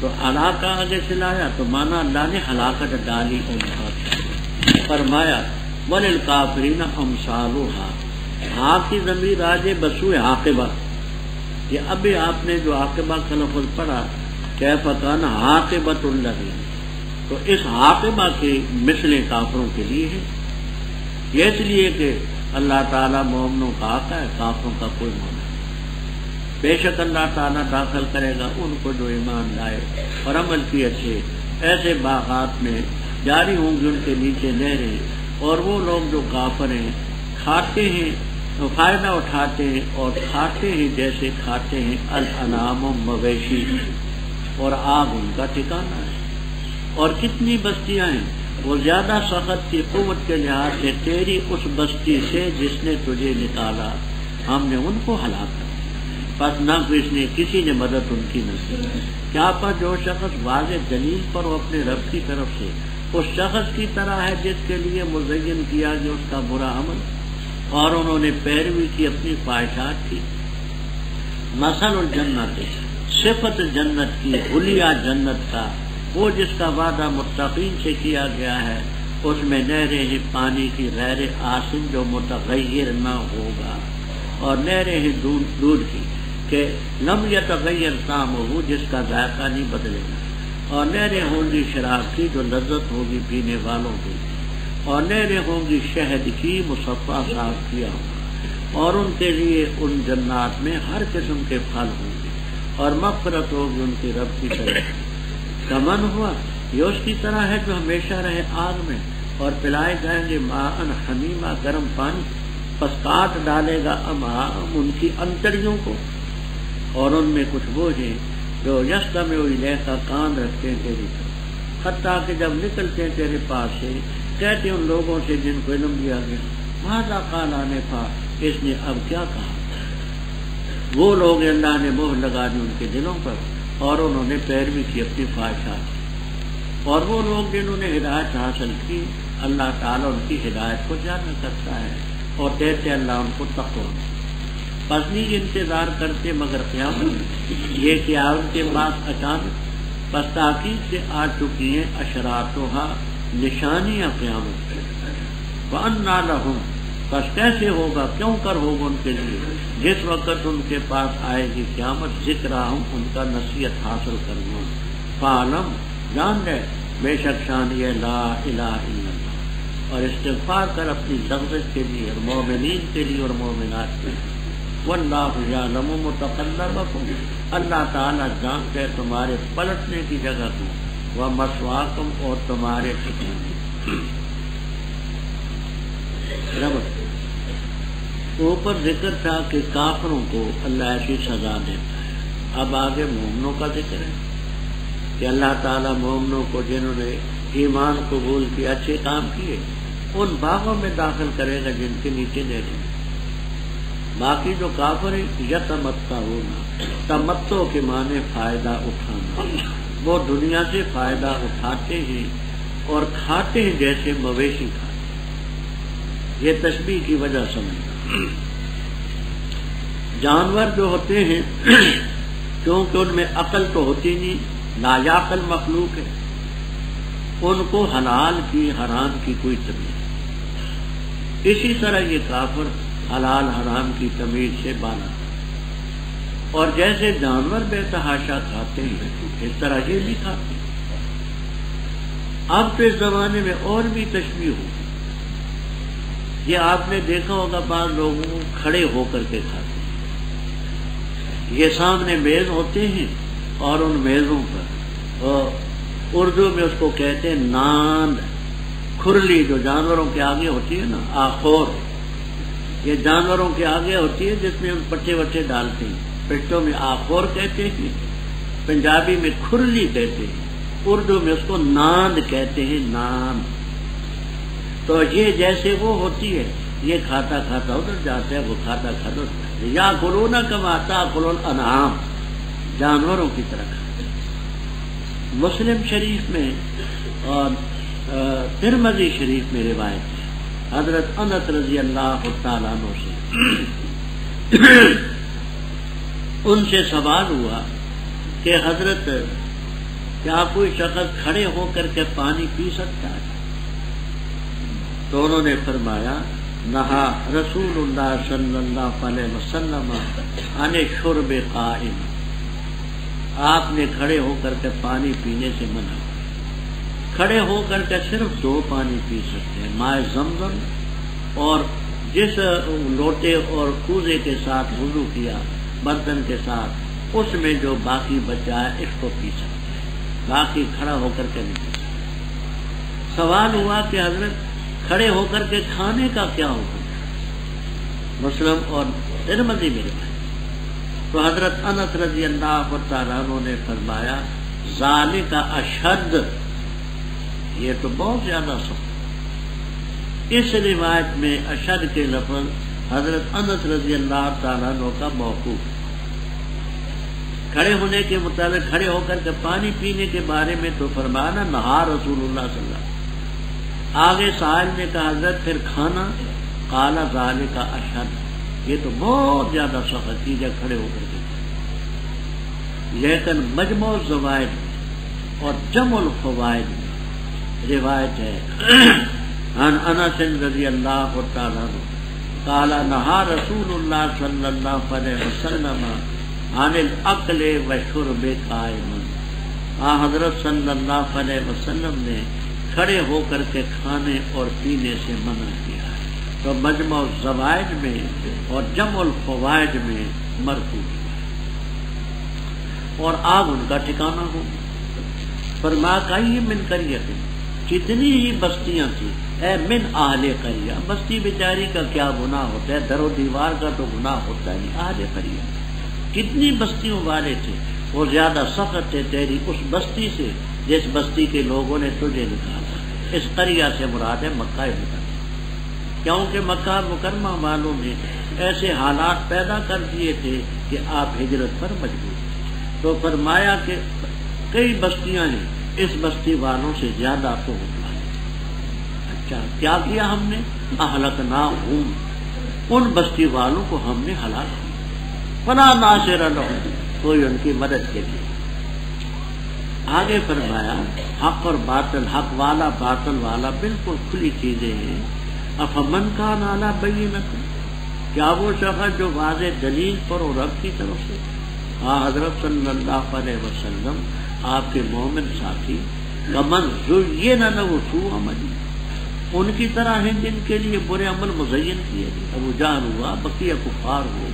تو ہلاکہ آگے سے لایا تو مانا اللہ نے ہلاکت ڈالی ان پر۔ فرمایا وَلِلْكَافِرِينَ أَمْثَالُهَا، ہاں کی ضمیر راجے بسوئے عاقبہ، یہ ابھی آپ نے جو عاقبہ کا لفظ پڑھا کیف کان عاقبۃ الذین، تو اس عاقبہ کے مثل کافروں کے لیے ہے، یہ اس لیے کہ اللہ تعالیٰ مومنوں کا آقا ہے، کافروں کا کوئی مومن نہیں۔ بے شک اللہ تعالیٰ داخل کرے گا ان کو جو ایمان لائے اور عمل کیے تھے، ایسے باغات میں جاری ہوں گی ان کے نیچے نہریں، اور وہ لوگ جو کافر ہیں کھاتے ہیں، فائدہ اٹھاتے ہیں اور کھاتے ہیں جیسے کھاتے ہیں الانعام مویشی، اور آگ ان کا ٹھکانہ ہے۔ اور کتنی بستیاں ہیں، وہ زیادہ سخت کی قوت کے لحاظ سے تیری اس بستی سے جس نے تجھے نکالا، ہم نے ان کو ہلاک کر دیا، پس نہ اس نے کسی نے مدد ان کی نہ کی۔ کیا پر جو شخص واضح دلیل پر ہو اپنے رب کی طرف سے، اس شخص کی طرح ہے جس کے لیے مزین کیا گیا اس کا برا عمل، اور انہوں نے پیروی کی اپنی خواہشات کی۔ مثل الجنت، صفت جنت کی، حلیہ جنت کا، وہ جس کا وعدہ متقین سے کیا گیا ہے، اس میں نہریں ہیں پانی کی غیر آسن جو متغیر نہ ہوگا، اور نہریں ہیں دودھ کی کہ لم یتغیر طعمہ، جس کا ذائقہ نہیں بدلے گا، اور نہریں ہوں گی شراب کی جو لذت ہوگی پینے والوں کی، اور نہریں ہوں گی شہد کی مصفا صاف کیا ہوگا، اور ان کے لیے ان جنات میں ہر قسم کے پھل ہوں گے، اور مغفرت ہوگی ان کی رب کی طرف۔ کمن ہوا، یہ اس کی طرح ہے جو ہمیشہ رہے آگ میں، اور پلائے جائیں گے ماءً حمیما، گرم پانی، پس کاٹ ڈالے گا امعاءہم، ان کی انتڑیوں کو، اور ان میں کچھ وہ ہیں جو یستمع الیک، کان رکھتے ہیں تیری طرف، حتیٰ کہ جب نکلتے ہیں تیرے پاس سے کہتے ہیں ان لوگوں سے جن کو علم دیا گیا، ماذا قال آنفا، اس نے اب کیا کہا۔ وہ لوگ اللہ نے مہر لگا دی ان کے دلوں پر، اور انہوں نے پیروی کی اپنی خواہشات، اور وہ لوگ جنہوں نے ہدایت حاصل کی اللہ تعالیٰ ان کی ہدایت کو جانا کرتا ہے اور دیتے اللہ ان کو تقویٰ۔ پس نہیں انتظار کرتے مگر قیامت، یہ کیا ان کے پاس اچانک، بس تاکید سے آ چکی ہیں اشراطها نشانیاں قیامت پہ۔ وَأَنَّىٰ لَهُمْ، بس کیسے ہوگا، کیوں کر ہوگا ان کے لیے جس وقت ان کے پاس آئے گی قیامت، ذکرہم ان کا نصیحت حاصل کرنا۔ فَعَلَمْ، جان لے بے شک شان یہ لا الہ الا اللہ، اور استغفار کر اپنی لغزش کے لیے اور مومنین کے لیے اور مومنات کے لیے۔ واللہ یعلم متقلبکم، اللہ تعالیٰ جانتے ہے تمہارے پلٹنے کی جگہ کو، ومثواکم، اور تمہارے ٹھکانے۔ اوپر ذکر تھا کہ کافروں کو اللہ ایسی سزا دیتا ہے، اب آگے مومنوں کا ذکر ہے کہ اللہ تعالیٰ مومنوں کو جنہوں نے ایمان قبول کیا، اچھے کام کیے، ان باغوں میں داخل کرے گا جن کے نیچے دے دیں۔ باقی جو کافر ہیں یتمتعون، تمتع کے معنی فائدہ اٹھانا، وہ دنیا سے فائدہ اٹھاتے ہیں اور کھاتے ہیں جیسے مویشی کھاتے۔ یہ تشبیہ کی وجہ سمجھنا، جانور جو ہوتے ہیں کیونکہ ان میں عقل تو ہوتی نہیں، نایعقل مخلوق ہے، ان کو حلال کی حرام کی کوئی تمیز، اسی طرح یہ کافر حلال حرام کی تمیز سے بالا، اور جیسے جانور بے تحاشا کھاتے ہیں اس طرح یہ بھی کھاتے ہیں۔ اب تو اس زمانے میں اور بھی تشبیہ ہو، یہ آپ نے دیکھا ہوگا بعض لوگوں کھڑے ہو کر کے کھاتے ہیں، یہ سامنے میز ہوتے ہیں اور ان میزوں پر اردو میں اس کو کہتے ہیں ناند، کھرلی جو جانوروں کے آگے ہوتی ہے نا، آخور، یہ جانوروں کے آگے ہوتی ہے جس میں ہم پٹے وٹے ڈالتے ہیں، پٹوں میں آخور کہتے ہیں، پنجابی میں کھرلی کہتے ہیں، اردو میں اس کو ناند کہتے ہیں، ناند۔ تو یہ جیسے وہ ہوتی ہے، یہ کھاتا کھاتا ادھر جاتا ہے، وہ کھاتا کھاتا ادھر جاتا ہے، یا کھلونا کما تاکل الانعام، جانوروں کی طرح کھاتے۔ مسلم شریف میں اور ترمذی شریف میں روایت ہے حضرت انس رضی اللہ تعالیٰ عنہ سے، ان سے سوال ہوا کہ حضرت کیا کوئی شخص کھڑے ہو کر کے پانی پی سکتا ہے؟ تو انہوں نے فرمایا نہا رسول اللہ صلی اللہ علیہ وسلم عن شرب قائم، آپ نے کھڑے ہو کر کے پانی پینے سے منع، کھڑے ہو کر کے صرف دو پانی پی سکتے ہیں، مائے زمزم، اور جس لوٹے اور کوزے کے ساتھ وضو کیا برتن کے ساتھ، اس میں جو باقی بچا ہے اس کو پی سکتے ہیں، باقی کھڑا ہو کر کے نہیں پی سکتے۔ سوال ہوا کہ حضرت کھڑے ہو کر کے کھانے کا کیا حکم ہے؟ مسلم اور ترمذی میں روایت۔ تو حضرت انس رضی اللہ تعالیٰ عنہ نے فرمایا ذالک اشد، یہ تو بہت زیادہ سخت۔ اس روایت میں اشد کے لفظ حضرت انس رضی اللہ تعالیٰ عنہ کا موقوف، کھڑے ہونے کے مطابق کھڑے ہو کر کے پانی پینے کے بارے میں تو فرمانا نہا رسول اللہ صلی اللہ علیہ وسلم۔ آگے سائل نے کہا حضرت پھر کھانا، قال ذالک اشد، یہ تو بہت زیادہ سخت چیز ہے کھڑے ہو کر کے۔ لیکن مجموع الزوائد اور جمع الفوائد میں روایت ہے عن انس رضی اللہ تعالی عنہ قال نہا رسول اللہ صلی اللہ علیہ وسلم عن الاکل والشرب قائما، حضرت صلی اللہ علیہ وسلم نے کھڑے ہو کر کے کھانے اور پینے سے منع کیا ہے۔ تو مجمع الزوائد میں اور جمع الفوائد میں مرفوع، اور آگ ان کا ٹھکانہ ہو۔ فرما کہیے من قریۃ، کتنی ہی بستیاں تھیں، اے من اہل قریہ، بستی بیچاری کا کیا گناہ ہوتا ہے، در و دیوار کا تو گناہ ہوتا ہے نہیں، اہل قریہ کتنی بستیوں والے تھے، وہ زیادہ سخت تھے تیری اس بستی سے جس بستی کے لوگوں نے تجھے نکالا۔ اس قریہ سے مراد ہے مکہ مکرمہ، کیونکہ مکہ مکرمہ والوں نے ایسے حالات پیدا کر دیے تھے کہ آپ ہجرت پر مجبور تھے۔ تو فرمایا کہ کئی بستیاں ہیں، اس بستی والوں سے زیادہ تو ہوتا ہے۔ اچھا کیا کیا ہم نے؟ اہلکناہم، ان بستی والوں کو ہم نے ہلاک کیا، فلا ناصر لہم، کوئی ان کی مدد کے لیے۔ آگے فرمایا حق اور باطل، حق والا باطل والا بالکل کھلی چیزیں ہیں۔ افمن کان علی بینۃ، کیا وہ شخص جو واضح دلیل پر اور رب کی طرف سے، ہاں حضرت صلی اللہ علیہ وسلم آپ کے مومن ساتھی، کمن زین لہ سوء عمل، ان کی طرح ہیں جن کے لیے برے عمل مزین کیے گئے۔ ابو جہل ہوا، بقیہ کفار ہوئے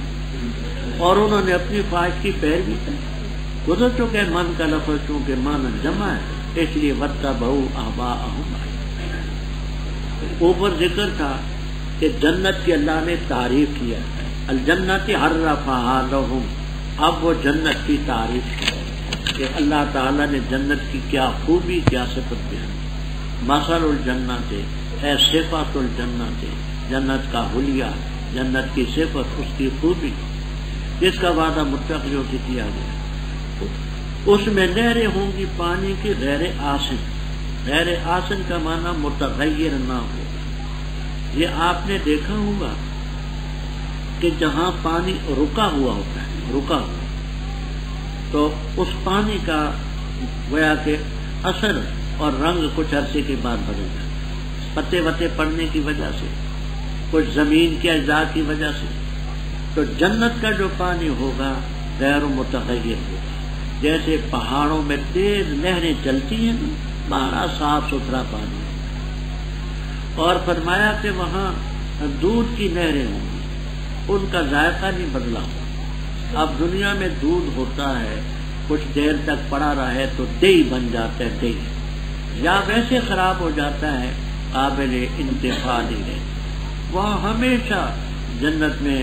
اور انہوں نے اپنی خواہش کی پیروی کی۔ گزر چکے من کا لفظ چونکہ مان جمع ہے اس لیے واتبعوا اہواءہم، اوپر ذکر تھا کہ جنت کی اللہ نے تعریف کیا، الجنت عرفہا لہم، اب وہ جنت کی تعریف کی کہ اللہ تعالیٰ نے جنت کی کیا خوبی کیا صفت بیان۔ مثل الجنت ہے صفات الجنت، جنت کا حلیہ، جنت کی صفت، اس کی خوبی جس کا وعدہ متقیوں سے کیا گیا۔ اس میں نہریں ہوں گی پانی کی غیر آسن، غیر آسن کا معنی متغیر نہ ہو۔ یہ آپ نے دیکھا ہوگا کہ جہاں پانی رکا ہوا ہوتا ہے، رکا ہوا، تو اس پانی کا گویا کہ اثر اور رنگ کچھ عرصے کے بعد بدل جاتا ہے، پتے وتے پڑنے کی وجہ سے، کچھ زمین کے اجزاء کی وجہ سے۔ تو جنت کا جو پانی ہوگا غیر متغیر ہوگا، جیسے پہاڑوں میں تیز نہریں چلتی ہیں نا، بڑا صاف ستھرا پانی، اور فرمایا کہ وہاں دودھ کی نہریں ہوں گی، ان کا ذائقہ نہیں بدلا ہوا۔ اب دنیا میں دودھ ہوتا ہے کچھ دیر تک پڑا رہے تو دہی بن جاتا ہے، دہی، یا ویسے خراب ہو جاتا ہے، قابل انتفاع نہیں رہے۔ وہاں ہمیشہ جنت میں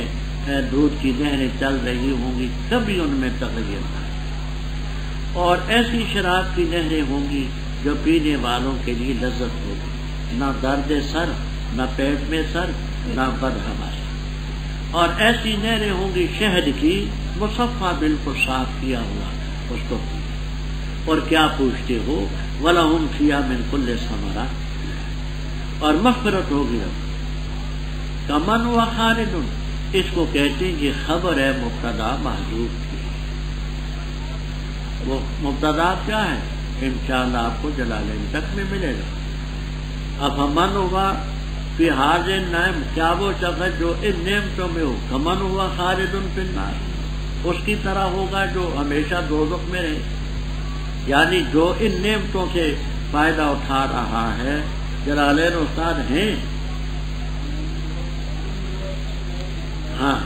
دودھ کی نہریں چل رہی ہوں گی، کبھی ان میں تغیر نہ، اور ایسی شراب کی نہریں ہوں گی جو پینے والوں کے لیے لذت ہوگی، نہ درد سر، نہ پیٹ میں سر، نہ بدہضمی، اور ایسی نہریں ہوں گی شہد کی، مصفا بالکل صاف کیا ہوا، اس کو پی۔ اور کیا پوچھتے ہو؟ وَلَهُمْ فِيهَا مِنْ كُلِّ ثَمَرَةٍ، اور مغفرت ہوگی اب۔ کمن و خالد، اس کو کہتے ہیں یہ خبر ہے مبتدا محذوف کی۔ وہ مبتدا کیا ہے؟ انشاءاللہ آپ کو جلالین تک میں ملے گا۔ اب من ہوا فی حاضر نعم، کیا وہ شخص جو ان نعمتوں میں ہو، کمن ہوا خالد فی النار، اس کی طرح ہوگا جو ہمیشہ دوزخ میں رہے، یعنی جو ان نعمتوں سے فائدہ اٹھا رہا ہے۔ جلالین استاد ہیں، ہاں،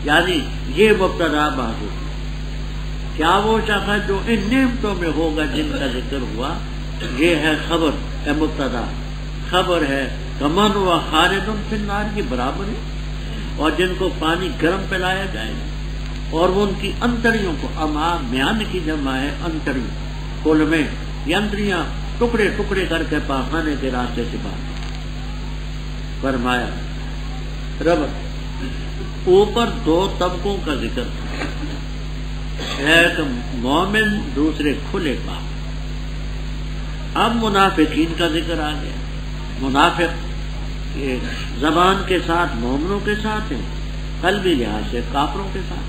یعنی یہ مبتدا محذوف، کیا وہ شخص جو ان نعمتوں میں ہوگا جن کا ذکر ہوا، یہ ہے خبر ہے، مبتدا خبر ہے، کمن و خالد فی النار کی برابر ہے، اور جن کو پانی گرم پلایا جائے گا، اور وہ ان کی انتڑیوں کو، اما میان کی جمع ہے انتڑی، کل میں یہ انتڑیاں ٹکڑے ٹکڑے کر کے پاخانے کے راستے سے باہر۔ فرمایا رب اوپر دو طبقوں کا ذکر تھا، ایک مومن، دوسرے کھلے پاک۔ اب منافقین کا ذکر آ گیا۔ منافق یہ زبان کے ساتھ مومنوں کے ساتھ ہیں، قلبی لحاظ سے کافروں کے ساتھ۔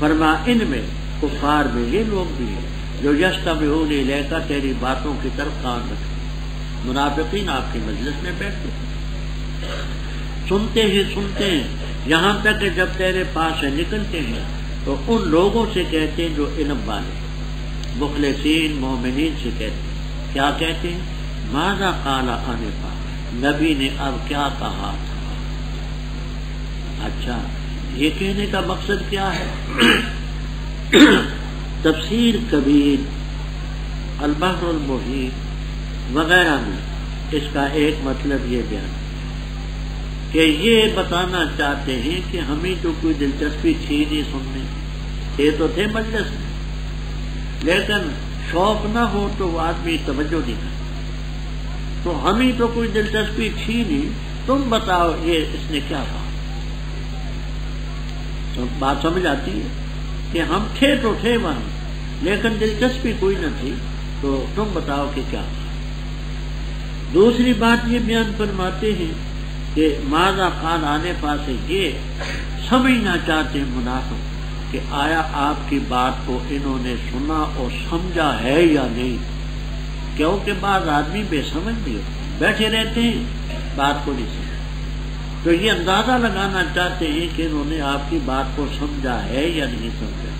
فرما ان میں کفار میں یہ لوگ بھی ہیں جو یستمعون الیک، تیری باتوں کی طرف کان رکھتے۔ منافقین آپ کی مجلس میں بیٹھتے سنتے ہی سنتے ہیں، یہاں تک کہ جب تیرے پاس سے نکلتے ہیں تو ان لوگوں سے کہتے ہیں جو علم والے، مخلصین مومنین سے کہتے ہیں، کیا کہتے ہیں؟ ماذا قال آنفا، نبی نے اب کیا کہا تھا۔ اچھا، یہ کہنے کا مقصد کیا ہے؟ تفسیر کبیر، البحر المحیط وغیرہ میں اس کا ایک مطلب یہ بیان کہ یہ بتانا چاہتے ہیں کہ ہمیں تو کوئی دلچسپی تھی نہیں سننے، یہ تو تھے مجلس میں، لیکن شوق نہ ہو تو وہ آدمی توجہ نہیں کرتا، تو ہمیں تو کوئی دلچسپی تھی نہیں، تم بتاؤ یہ اس نے کیا کہا۔ تو بات سمجھ آتی ہے، کہ ہم تھے تو تھے وہاں لیکن دلچسپی کوئی نہ تھی، تو تم بتاؤ کہ کیا۔ دوسری بات یہ بیان فرماتے ہیں کہ ماذا قال آنے پاس یہ سمجھنا چاہتے ہیں منافق کہ آیا آپ کی بات کو انہوں نے سنا اور سمجھا ہے یا نہیں، کیونکہ بعض آدمی بے سمجھ بھی بیٹھے رہتے ہیں، بات کو نہیں سمجھا، تو یہ اندازہ لگانا چاہتے ہیں کہ انہوں نے آپ کی بات کو سمجھا ہے یا نہیں سمجھا۔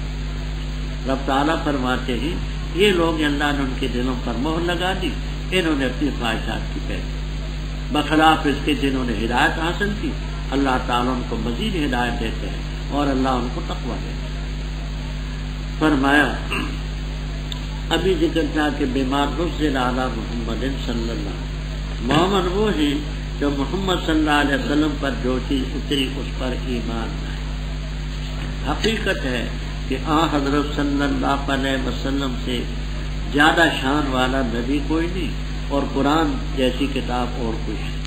رب تعالیٰ فرماتے ہیں یہ لوگ اللہ نے ان کے دلوں پر مہر لگا دی، انہوں نے اپنی خواہشات کی پیروی، بخلاف اس کے جنہوں نے ہدایت حاصل کی اللہ تعالیٰ ان کو مزید ہدایت دیتے ہیں اور اللہ ان کو تقویٰ دیتے ہیں۔ فرمایا ابھی ذکر تھا کہ بیمار نزل علی محمد صلی اللہ علیہ وسلم، محمد وہ ہیں جو محمد صلی اللہ علیہ وسلم پر جو چیز اتری اس پر ایمان لائے۔ حقیقت ہے کہ حضرت صلی اللہ علیہ وسلم سے زیادہ شان والا نبی کوئی نہیں اور قرآن جیسی کتاب اور کوئی نہیں۔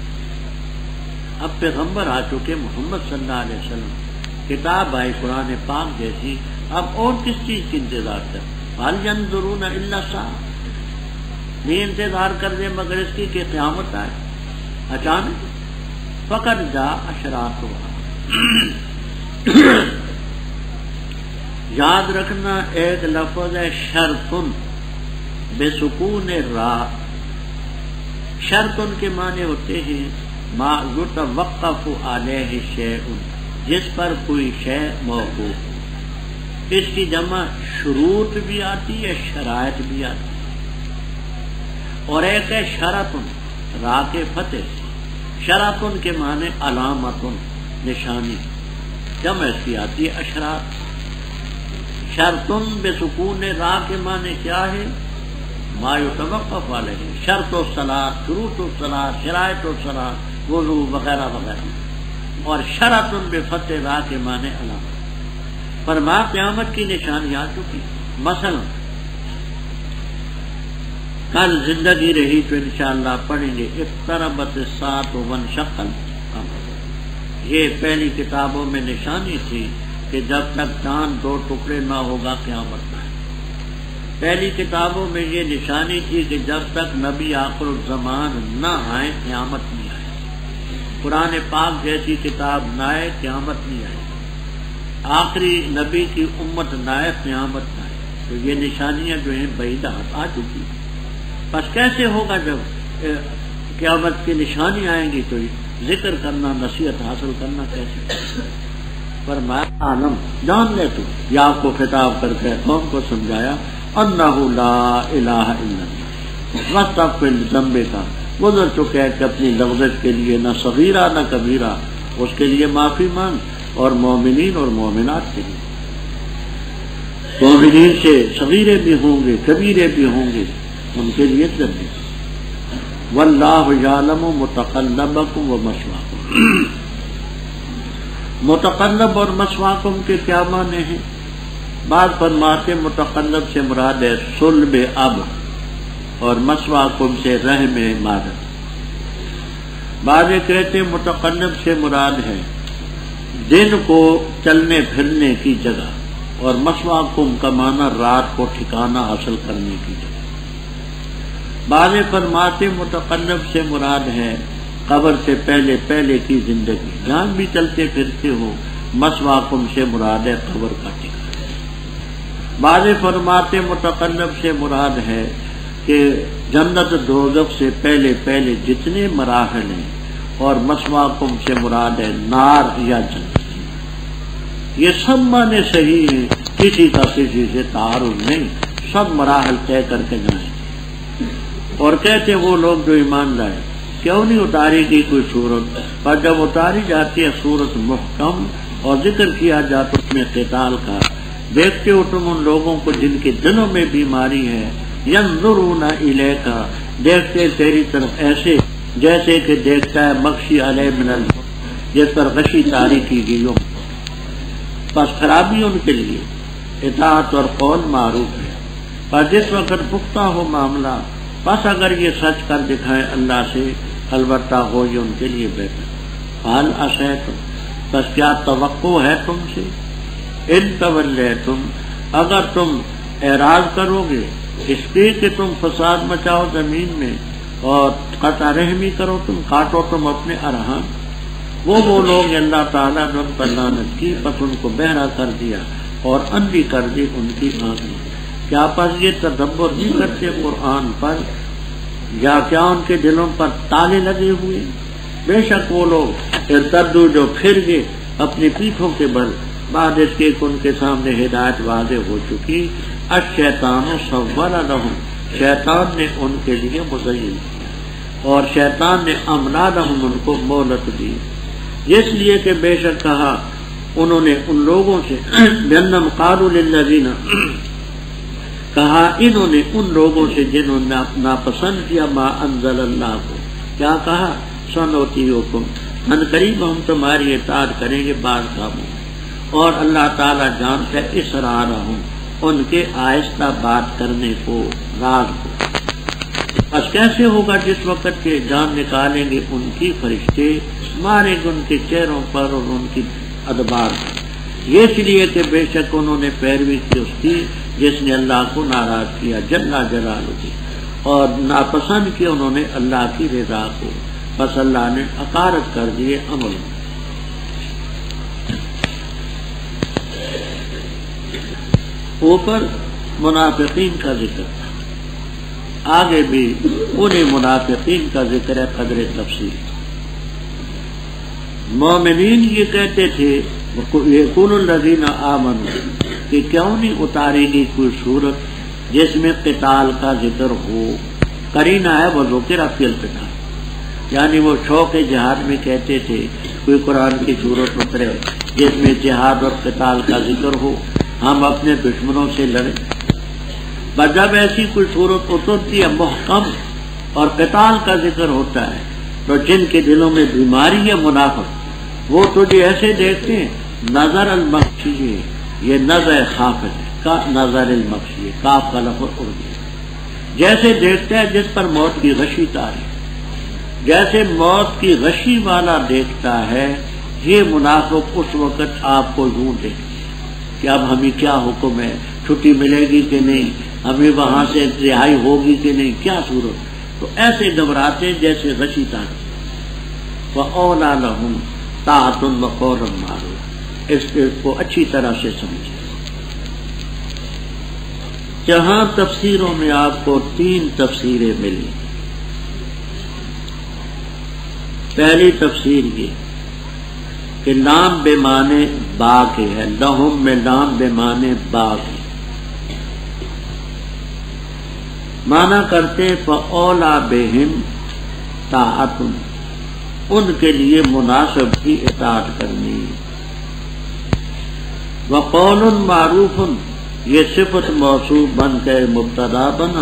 اب پیغمبر آ چکے محمد صلی اللہ علیہ وسلم، کتاب آئی قرآن پاک جیسی، اب اور کس چیز کی انتظار کر؟ هل ينظرون الا الساعة، نہیں انتظار کر دے مگر اس کی کہ قیامت آئے اچانک، فقد جاء اشراطها۔ یاد رکھنا ایک لفظ ہے شرطن بے سکون را، شرطن کے معنی ہوتے ہیں ما یتوقف علیہ شیء، جس پر کوئی شے موقوف، اس کی جمع شروط بھی آتی ہے شرائط بھی آتی ہے، اور ایک ہے شرطن را کے فتح، شرطن کے معنی علامتن نشانی، جمع اس کی آتی ہے اشراط۔ شرطن بے سکون را کے معنی کیا ہے؟ ما یتوقف علیہ، شرط الصلاۃ، شروط الصلاۃ، شرائط الصلاۃ، وضو وغیرہ وغیرہ، اور شرطن بے فتح را کے معنی علامت۔ فرما قیامت کی نشانی آ چکی، مثلا کل زندگی رہی تو انشاءاللہ پڑھیں گے اقتربت الساعۃ وانشق القمر، یہ پہلی کتابوں میں نشانی تھی کہ جب تک چاند دو ٹکڑے نہ ہوگا قیامت نہ آئے۔ پہلی کتابوں میں یہ نشانی تھی کہ جب تک نبی آخر الزمان نہ آئے قیامت نہیں آئے، قرآن پاک جیسی کتاب نہ آئے قیامت نہیں آئے، آخری نبی کی امت نہ آئے قیامت نہ آئے، تو یہ نشانیاں جو ہیں بعیدہ آ چکی۔ بس کیسے ہوگا جب قیامت کی نشانی آئیں گی تو ذکر کرنا، نصیحت حاصل کرنا کیسے؟ فرمایا عالم جان لے تو، یہ آپ کو خطاب کر کے قوم کو سمجھایا انہ لا الہ الا اللہ، واستغفر لذنبک، گزر چکے ہے کہ اپنی لغزش کے لیے نہ صغیرہ نہ کبیرہ، اس کے لیے معافی مانگ، اور مومنین اور مومنات کے لیے، مومنین سے صغیرے بھی ہوں گے کبیرے بھی ہوں گے، ان کے لیے ذنب۔ واللہ یعلم متقلبکم ومثواکم، متقلب اور مثواکم کے کیا معنی ہیں؟ بعض فرماتے متقلب سے مراد ہے صلب اب، اور مثواکم سے رحم مادر، بعض کہتے متقلب سے مراد ہے دن کو چلنے پھرنے کی جگہ، اور مثواکم کا معنی رات کو ٹھکانہ حاصل کرنے کی جگہ۔ بعض فرماتے متقلب سے مراد ہے قبر سے پہلے پہلے کی زندگی، جہاں بھی چلتے پھرتے ہو، مثواکم سے مراد ہے قبر کا ٹھکانہ۔ بعض فرماتے متقلب سے مراد ہے کہ جنت دوزخ سے پہلے پہلے جتنے مراحل ہیں، اور مثواکم سے مراد ہے نار یا جنت۔ یہ سب معنی صحیح ہیں، کسی کا کسی سے تعارض نہیں، سب مراحل طے کر کے جائیں۔ اور کہتے وہ لوگ جو ایمان لائے کیوں نہیں اتاری گئی کوئی صورت، پر جب اتاری جاتی ہے صورت محکم اور ذکر کیا جاتا اس میں قتال کا، دیکھتے ہو تم ان لوگوں کو جن کے دلوں میں بیماری ہے، ینظرون الیک، دیکھتے تیری طرف ایسے جیسے کہ دیکھتا ہے مغشی علیہ من الموت، جس پر غشی طاری کی گئی ہو۔ بس خرابی ان کے لیے اطاعت اور قول معروف ہے، پر جس وقت پختہ ہو معاملہ، بس اگر یہ سچ کر دکھائیں اللہ سے، البتہ ہو یہ ان کے لیے بہتر۔ حال عصیتم، بس کیا توقع ہے تم سے ان تولیتم، اگر تم اعراض کرو گے اس کے کہ تم فساد مچاؤ زمین میں اور قطع رحمی کرو، تم کاٹو تم اپنے ارحام، وہ لوگ اللہ تعالیٰ نے ان پر لعنت کی، پس ان کو بہرا کر دیا اور اندھی کر دی ان کی آنکھیں۔ کیا پس یہ تدبر نہیں کرتے قرآن پر، یا کیا ان کے دلوں پر تالے لگے ہوئے؟ بے شک وہ لوگ ارتدو جو پھر گئے اپنی پیٹھوں کے بل، بعد اس کے ان کے سامنے ہدایت واضح ہو چکی۔ الشیطان سول لہم، شیطان نے ان کے لیے مزین کیا، اور شیطان نے املا لہم، ان کو مہلت دی، اس لیے کہ بے شک کہا انہوں نے ان لوگوں سے، بأنہم قالوا للذین، کہا انہوں نے ان لوگوں سے جنہوں نے ناپسند کیا ما انزل اللہ کو، کیا کہا سنطیعکم، ان قریب ہم تمہاری اطاعت کریں گے بعض کاموں، اور اللہ تعالیٰ جانتا ہے اسرارہم، ان کے آہستہ بات کرنے کو، راز کو۔ بس کیسے ہوگا جس وقت کے جان نکالیں گے ان کی فرشتے، ماریں گے ان کے چہروں پر اور ان کی ادبار پر، یہ اس لیے کہ بے شک انہوں نے پیروی کی اس کی جس نے اللہ کو ناراض کیا جل جلالہ، اور ناپسند کیا انہوں نے اللہ کی رضا کو، بس اللہ نے حقارت کر دیے عمل۔ اوپر منافقین کا ذکر تھا، آگے بھی انہیں منافقین کا ذکر ہے قدر تفصیل۔ مومنین یہ کہتے تھے یقول الذین آمنوا، کہ کیوں نہیں اتارے گی کوئی صورت جس میں قتال کا ذکر ہو، قرینہ ہے وہ ذکر فی القتال، یعنی وہ شوق جہاد میں کہتے تھے کوئی قرآن کی صورت اترے جس میں جہاد اور قتال کا ذکر ہو، ہم اپنے دشمنوں سے لڑیں۔ بس جب ایسی کوئی صورت اترتی ہے محکم اور قتال کا ذکر ہوتا ہے، تو جن کے دلوں میں بیماری ہے منافق، وہ تجھے ایسے دیکھتے ہیں نظر المخشی، یہ نظر خافت کا نظر المخشی، کاف کا لفظ اردو، جیسے دیکھتا ہے جس پر موت کی غشی تاری، جیسے موت کی غشی والا دیکھتا ہے، یہ منافق اس وقت آپ کو یوں دیکھتے کہ اب ہمیں کیا حکم ہے، چھٹی ملے گی کہ نہیں، ہمیں وہاں سے رہائی ہوگی کہ نہیں، کیا صورت، تو ایسے گھبراتے جیسے غشی تاری۔ وَأَوْلَىٰ لَهُمْ طَاعَةٌ وَقَوْلٌ مَّعْرُوفٌ، اس کو اچھی طرح سے سمجھیں۔ جہاں تفسیروں میں آپ کو 3 تفسیریں ملی، پہلی تفسیر یہ کہ لام بے معنی با کے ہے، لہم میں لام بے معنی با کے مانا کرتے فَأَوْلَىٰ بِهِمْ طَاعَةٌ، ان کے لیے مناسب کی اطاعت کرنی، وَقَوْلٌ مَّعْرُوفٌ، یہ صفت موصوف بن کے مبتدا بنا،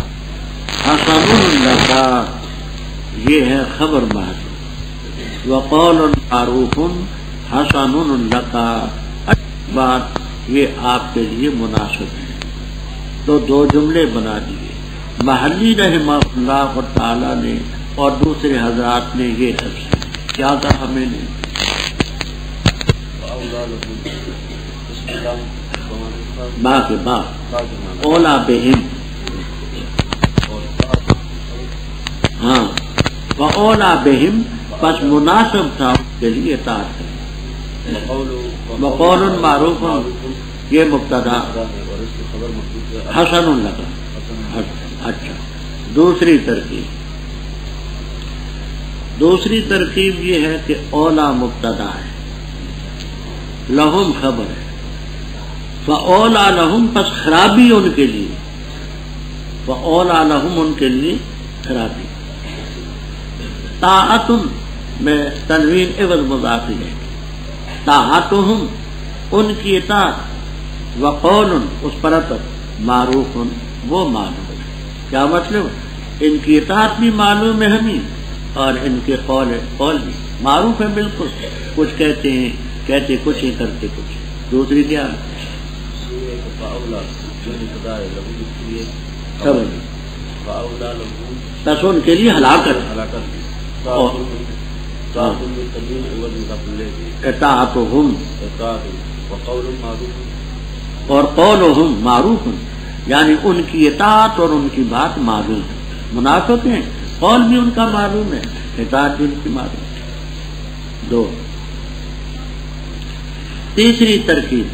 حَسَنٌ لَكَ، یہ ہے خبر محض، وَقَوْلٌ مَّعْرُوفٌ حَسَنٌ لَكَ، اچھی بات یہ آپ کے لیے مناسب ہے۔ تو 2 جملے بنا دیے، محلی رحمہ اللہ تعالی نے اور دوسرے حضرات نے یہ تفسیر کیا کہا میں نے، باقی اولا بہم، ہاں اولا بہم، پس مناسب تھا اس کے لیے اطاعت کریں۔ وقول معروف، یہ مبتدا، حسن لگا۔ اچھا، دوسری ترکیب یہ ہے کہ اولا مبتدا ہے، لہم خبر ہے، فاولا لہم، پس خرابی ان کے لیے، فاولا لہم ان کے لیے خرابی، طاعت میں تنوین عوض مضافی ہے، طاعتہم ان کی اطاعت، وقول اس پر عطف، معروف وہ معلوم، کیا مطلب، ان کی اطاعت بھی معلوم ہے ہمیں اور ان کے قول بھی معروف ہے، بالکل کچھ کہتے ہیں کہتے کچھ ہی کرتے کچھ۔ دوسری کیا بس ان کے لیے ہلاکت، اطاعتہم، اور قولہم معروف، یعنی ان کی اطاعت اور ان کی بات معلوم ہے۔ منافق ہیں، قول بھی ان کا معلوم ہے، اطاعت بھی ان کی معلوم ہے۔ 2 تیسری ترکیب،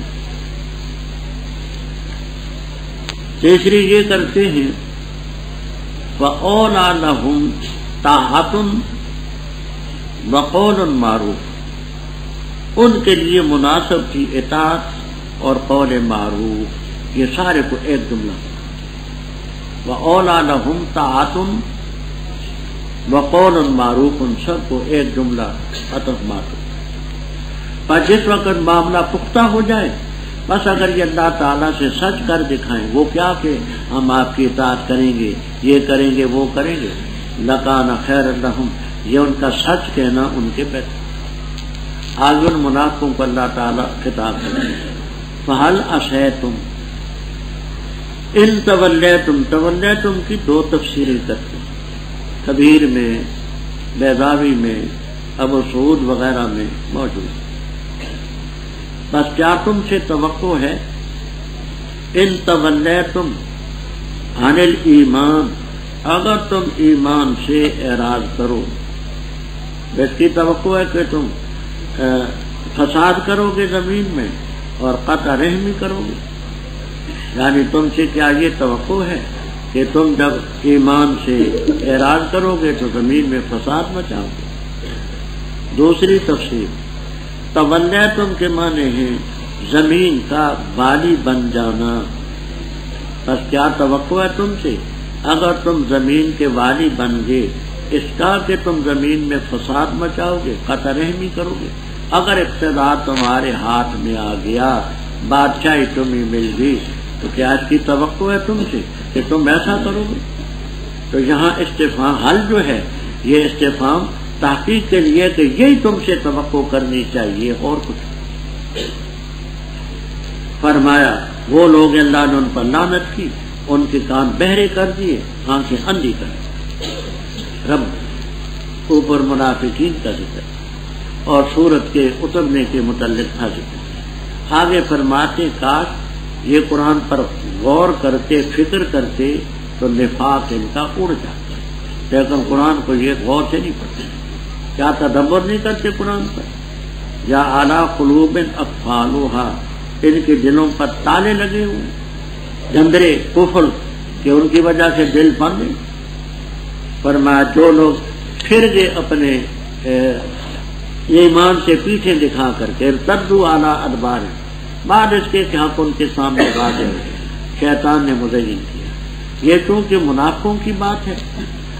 تیسری یہ کرتے ہیں فَأَوْلَى لَهُمْ طَاعَةٌ وَقَوْلٌ مَعْرُوف، ان کے لیے مناسب تھی اطاعت اور قول معروف، یہ سارے کو ایک جملہ۔ وَأَوْلَى لَهُمْ طَاعَةٌ وَقَوْلٌ مَعْرُوفٌ، سب کو ایک جملہ عطف معطوف۔ پر جس وقت معاملہ پختہ ہو جائے، بس اگر یہ اللہ تعالیٰ سے سچ کر دکھائیں، وہ کیا کہ ہم آپ کی اطاعت کریں گے، یہ کریں گے، وہ کریں گے، لَكَانَ خَيْرًا لَهُمْ، یہ ان کا سچ کہنا ان کے بہتر۔ آج ان منافقوں کو اللہ تعالیٰ خطاب کریں گے، فَهَلْ عَصَيْتُمْ إِن تَوَلَّيْتُمْ، تَوَلَّيْتُمْ کی 2 تفسیریں کرتے ہیں، کبیر میں، بیضاوی میں، ابو سعود وغیرہ میں موجود ہے۔ بس کیا تم سے توقع ہے، ان تولیتم عن الایمان، اگر تم ایمان سے اعراض کرو، اس کی توقع ہے کہ تم فساد کرو گے زمین میں اور قطع رحمی کرو گے، یعنی تم سے کیا یہ توقع ہے کہ تم جب ایمان سے اعراض کرو گے تو زمین میں فساد مچاؤ گے۔ دوسری تفسیر، تولیتم کے معنی ہیں زمین کا والی بن جانا، بس کیا توقع ہے تم سے، اگر تم زمین کے والی بن گئے، اس کا کہ تم زمین میں فساد مچاؤ گے، قطع رحمی کرو گے۔ اگر اقتدار تمہارے ہاتھ میں آ گیا، بادشاہی تمہیں مل گئی، تو کیا اس کی توقع ہے تم سے کہ تم ایسا کرو گے؟ تو یہاں استفہام حل جو ہے، یہ استفہام تحقیق کے لیے کہ یہی تم سے توقع کرنی چاہیے اور کچھ۔ فرمایا وہ لوگ اللہ نے ان پر لعنت کی، ان کے کان بہرے کر دیے، آنکھیں اندھی کر دی۔ رب اوپر منافقین کا ذکر اور سورت کے اترنے کے متعلق تھا ذکر۔ آگے فرماتے کاش یہ قرآن پر غور کرتے، فکر کرتے تو نفاق ان کا اڑ جاتا، لیکن قرآن کو یہ غور سے نہیں پڑھتے، کیا تدبر نہیں کرتے قرآن پر۔ یا اعلیٰ قلوب اقفالوہا، ان کے دلوں پر تالے لگے ہوئے، جندرے کفر کہ ان کی وجہ سے دل بند گئے۔ فرمایا جو لوگ پھر گئے اپنے ایمان سے پیچھے دکھا کر کے، ارتدوا اعلیٰ ادبار، بعد اس کے حق ان کے سامنے واضح ہو گئے، شیطان نے مزین کیا۔ یہ چونکہ منافقوں کی بات ہے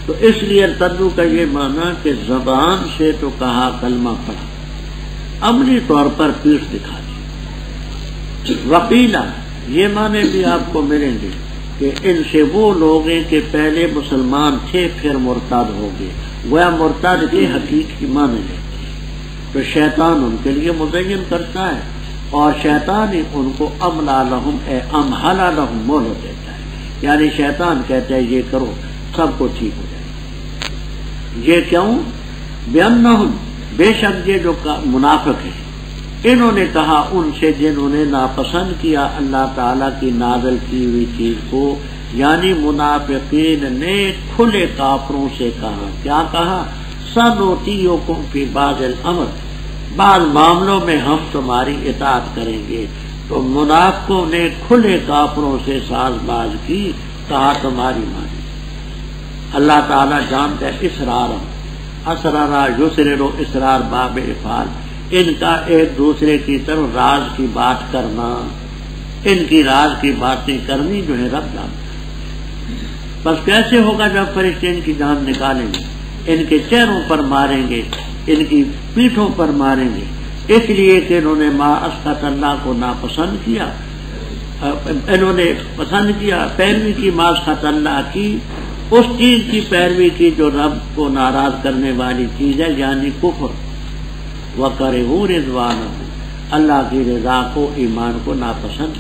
تو اس لیے ارتدو کا یہ معنی کہ زبان سے تو کہا، کلمہ پڑھا، عملی طور پر پیٹھ دکھا دی۔ وقیلا یہ معنی بھی آپ کو ملیں گے کہ ان سے وہ لوگ ہیں کہ پہلے مسلمان تھے پھر مرتد ہو گئے، وہ مرتد کے حقیقی معنی لیتے تو شیطان ان کے لیے مزین کرتا ہے، اور شیطان ہی ان کو املا لہم امہلا لہم مہلت دیتا ہے، یعنی شیطان کہتا ہے یہ کرو سب کو ٹھیک ہو جائے۔ یہ کیوں؟ بِأَنَّهُمْ، بے شک یہ جو منافق ہیں، انہوں نے کہا ان سے جنہوں نے ناپسند کیا اللہ تعالیٰ کی نازل کی ہوئی چیز کو، یعنی منافقین نے کھلے کافروں سے کہا، کیا کہا؟ سَنُطِيعُكُمْ فِي بَعْضِ الْأَمْرِ، بعض معاملوں میں ہم تمہاری اطاعت کریں گے۔ تو منافقوں نے کھلے کافروں سے ساز باز کی، کہا تمہاری مانی۔ اللہ تعالیٰ جانتا ہے اسرار، اسرارا یسرر اسرار باب افعال، ان کا ایک دوسرے کی طرف راز کی بات کرنا، ان کی راز کی باتیں کرنی جو ہے رب جانتا ہے۔ بس کیسے ہوگا جب فرشتے ان کی جان نکالیں گے، ان کے چہروں پر ماریں گے، ان کی پیٹھوں پر ماریں گے، اس لیے کہ انہوں نے ما اسقط اللہ کو ناپسند کیا، انہوں نے پسند کیا، پیروی کی ما اسقط اللہ کی، اس چیز کی پیروی کی جو رب کو ناراض کرنے والی چیز ہے، یعنی کفر۔ وَكَرِهُوا رِضْوَانَهُ، اللہ کی رضا کو، ایمان کو ناپسند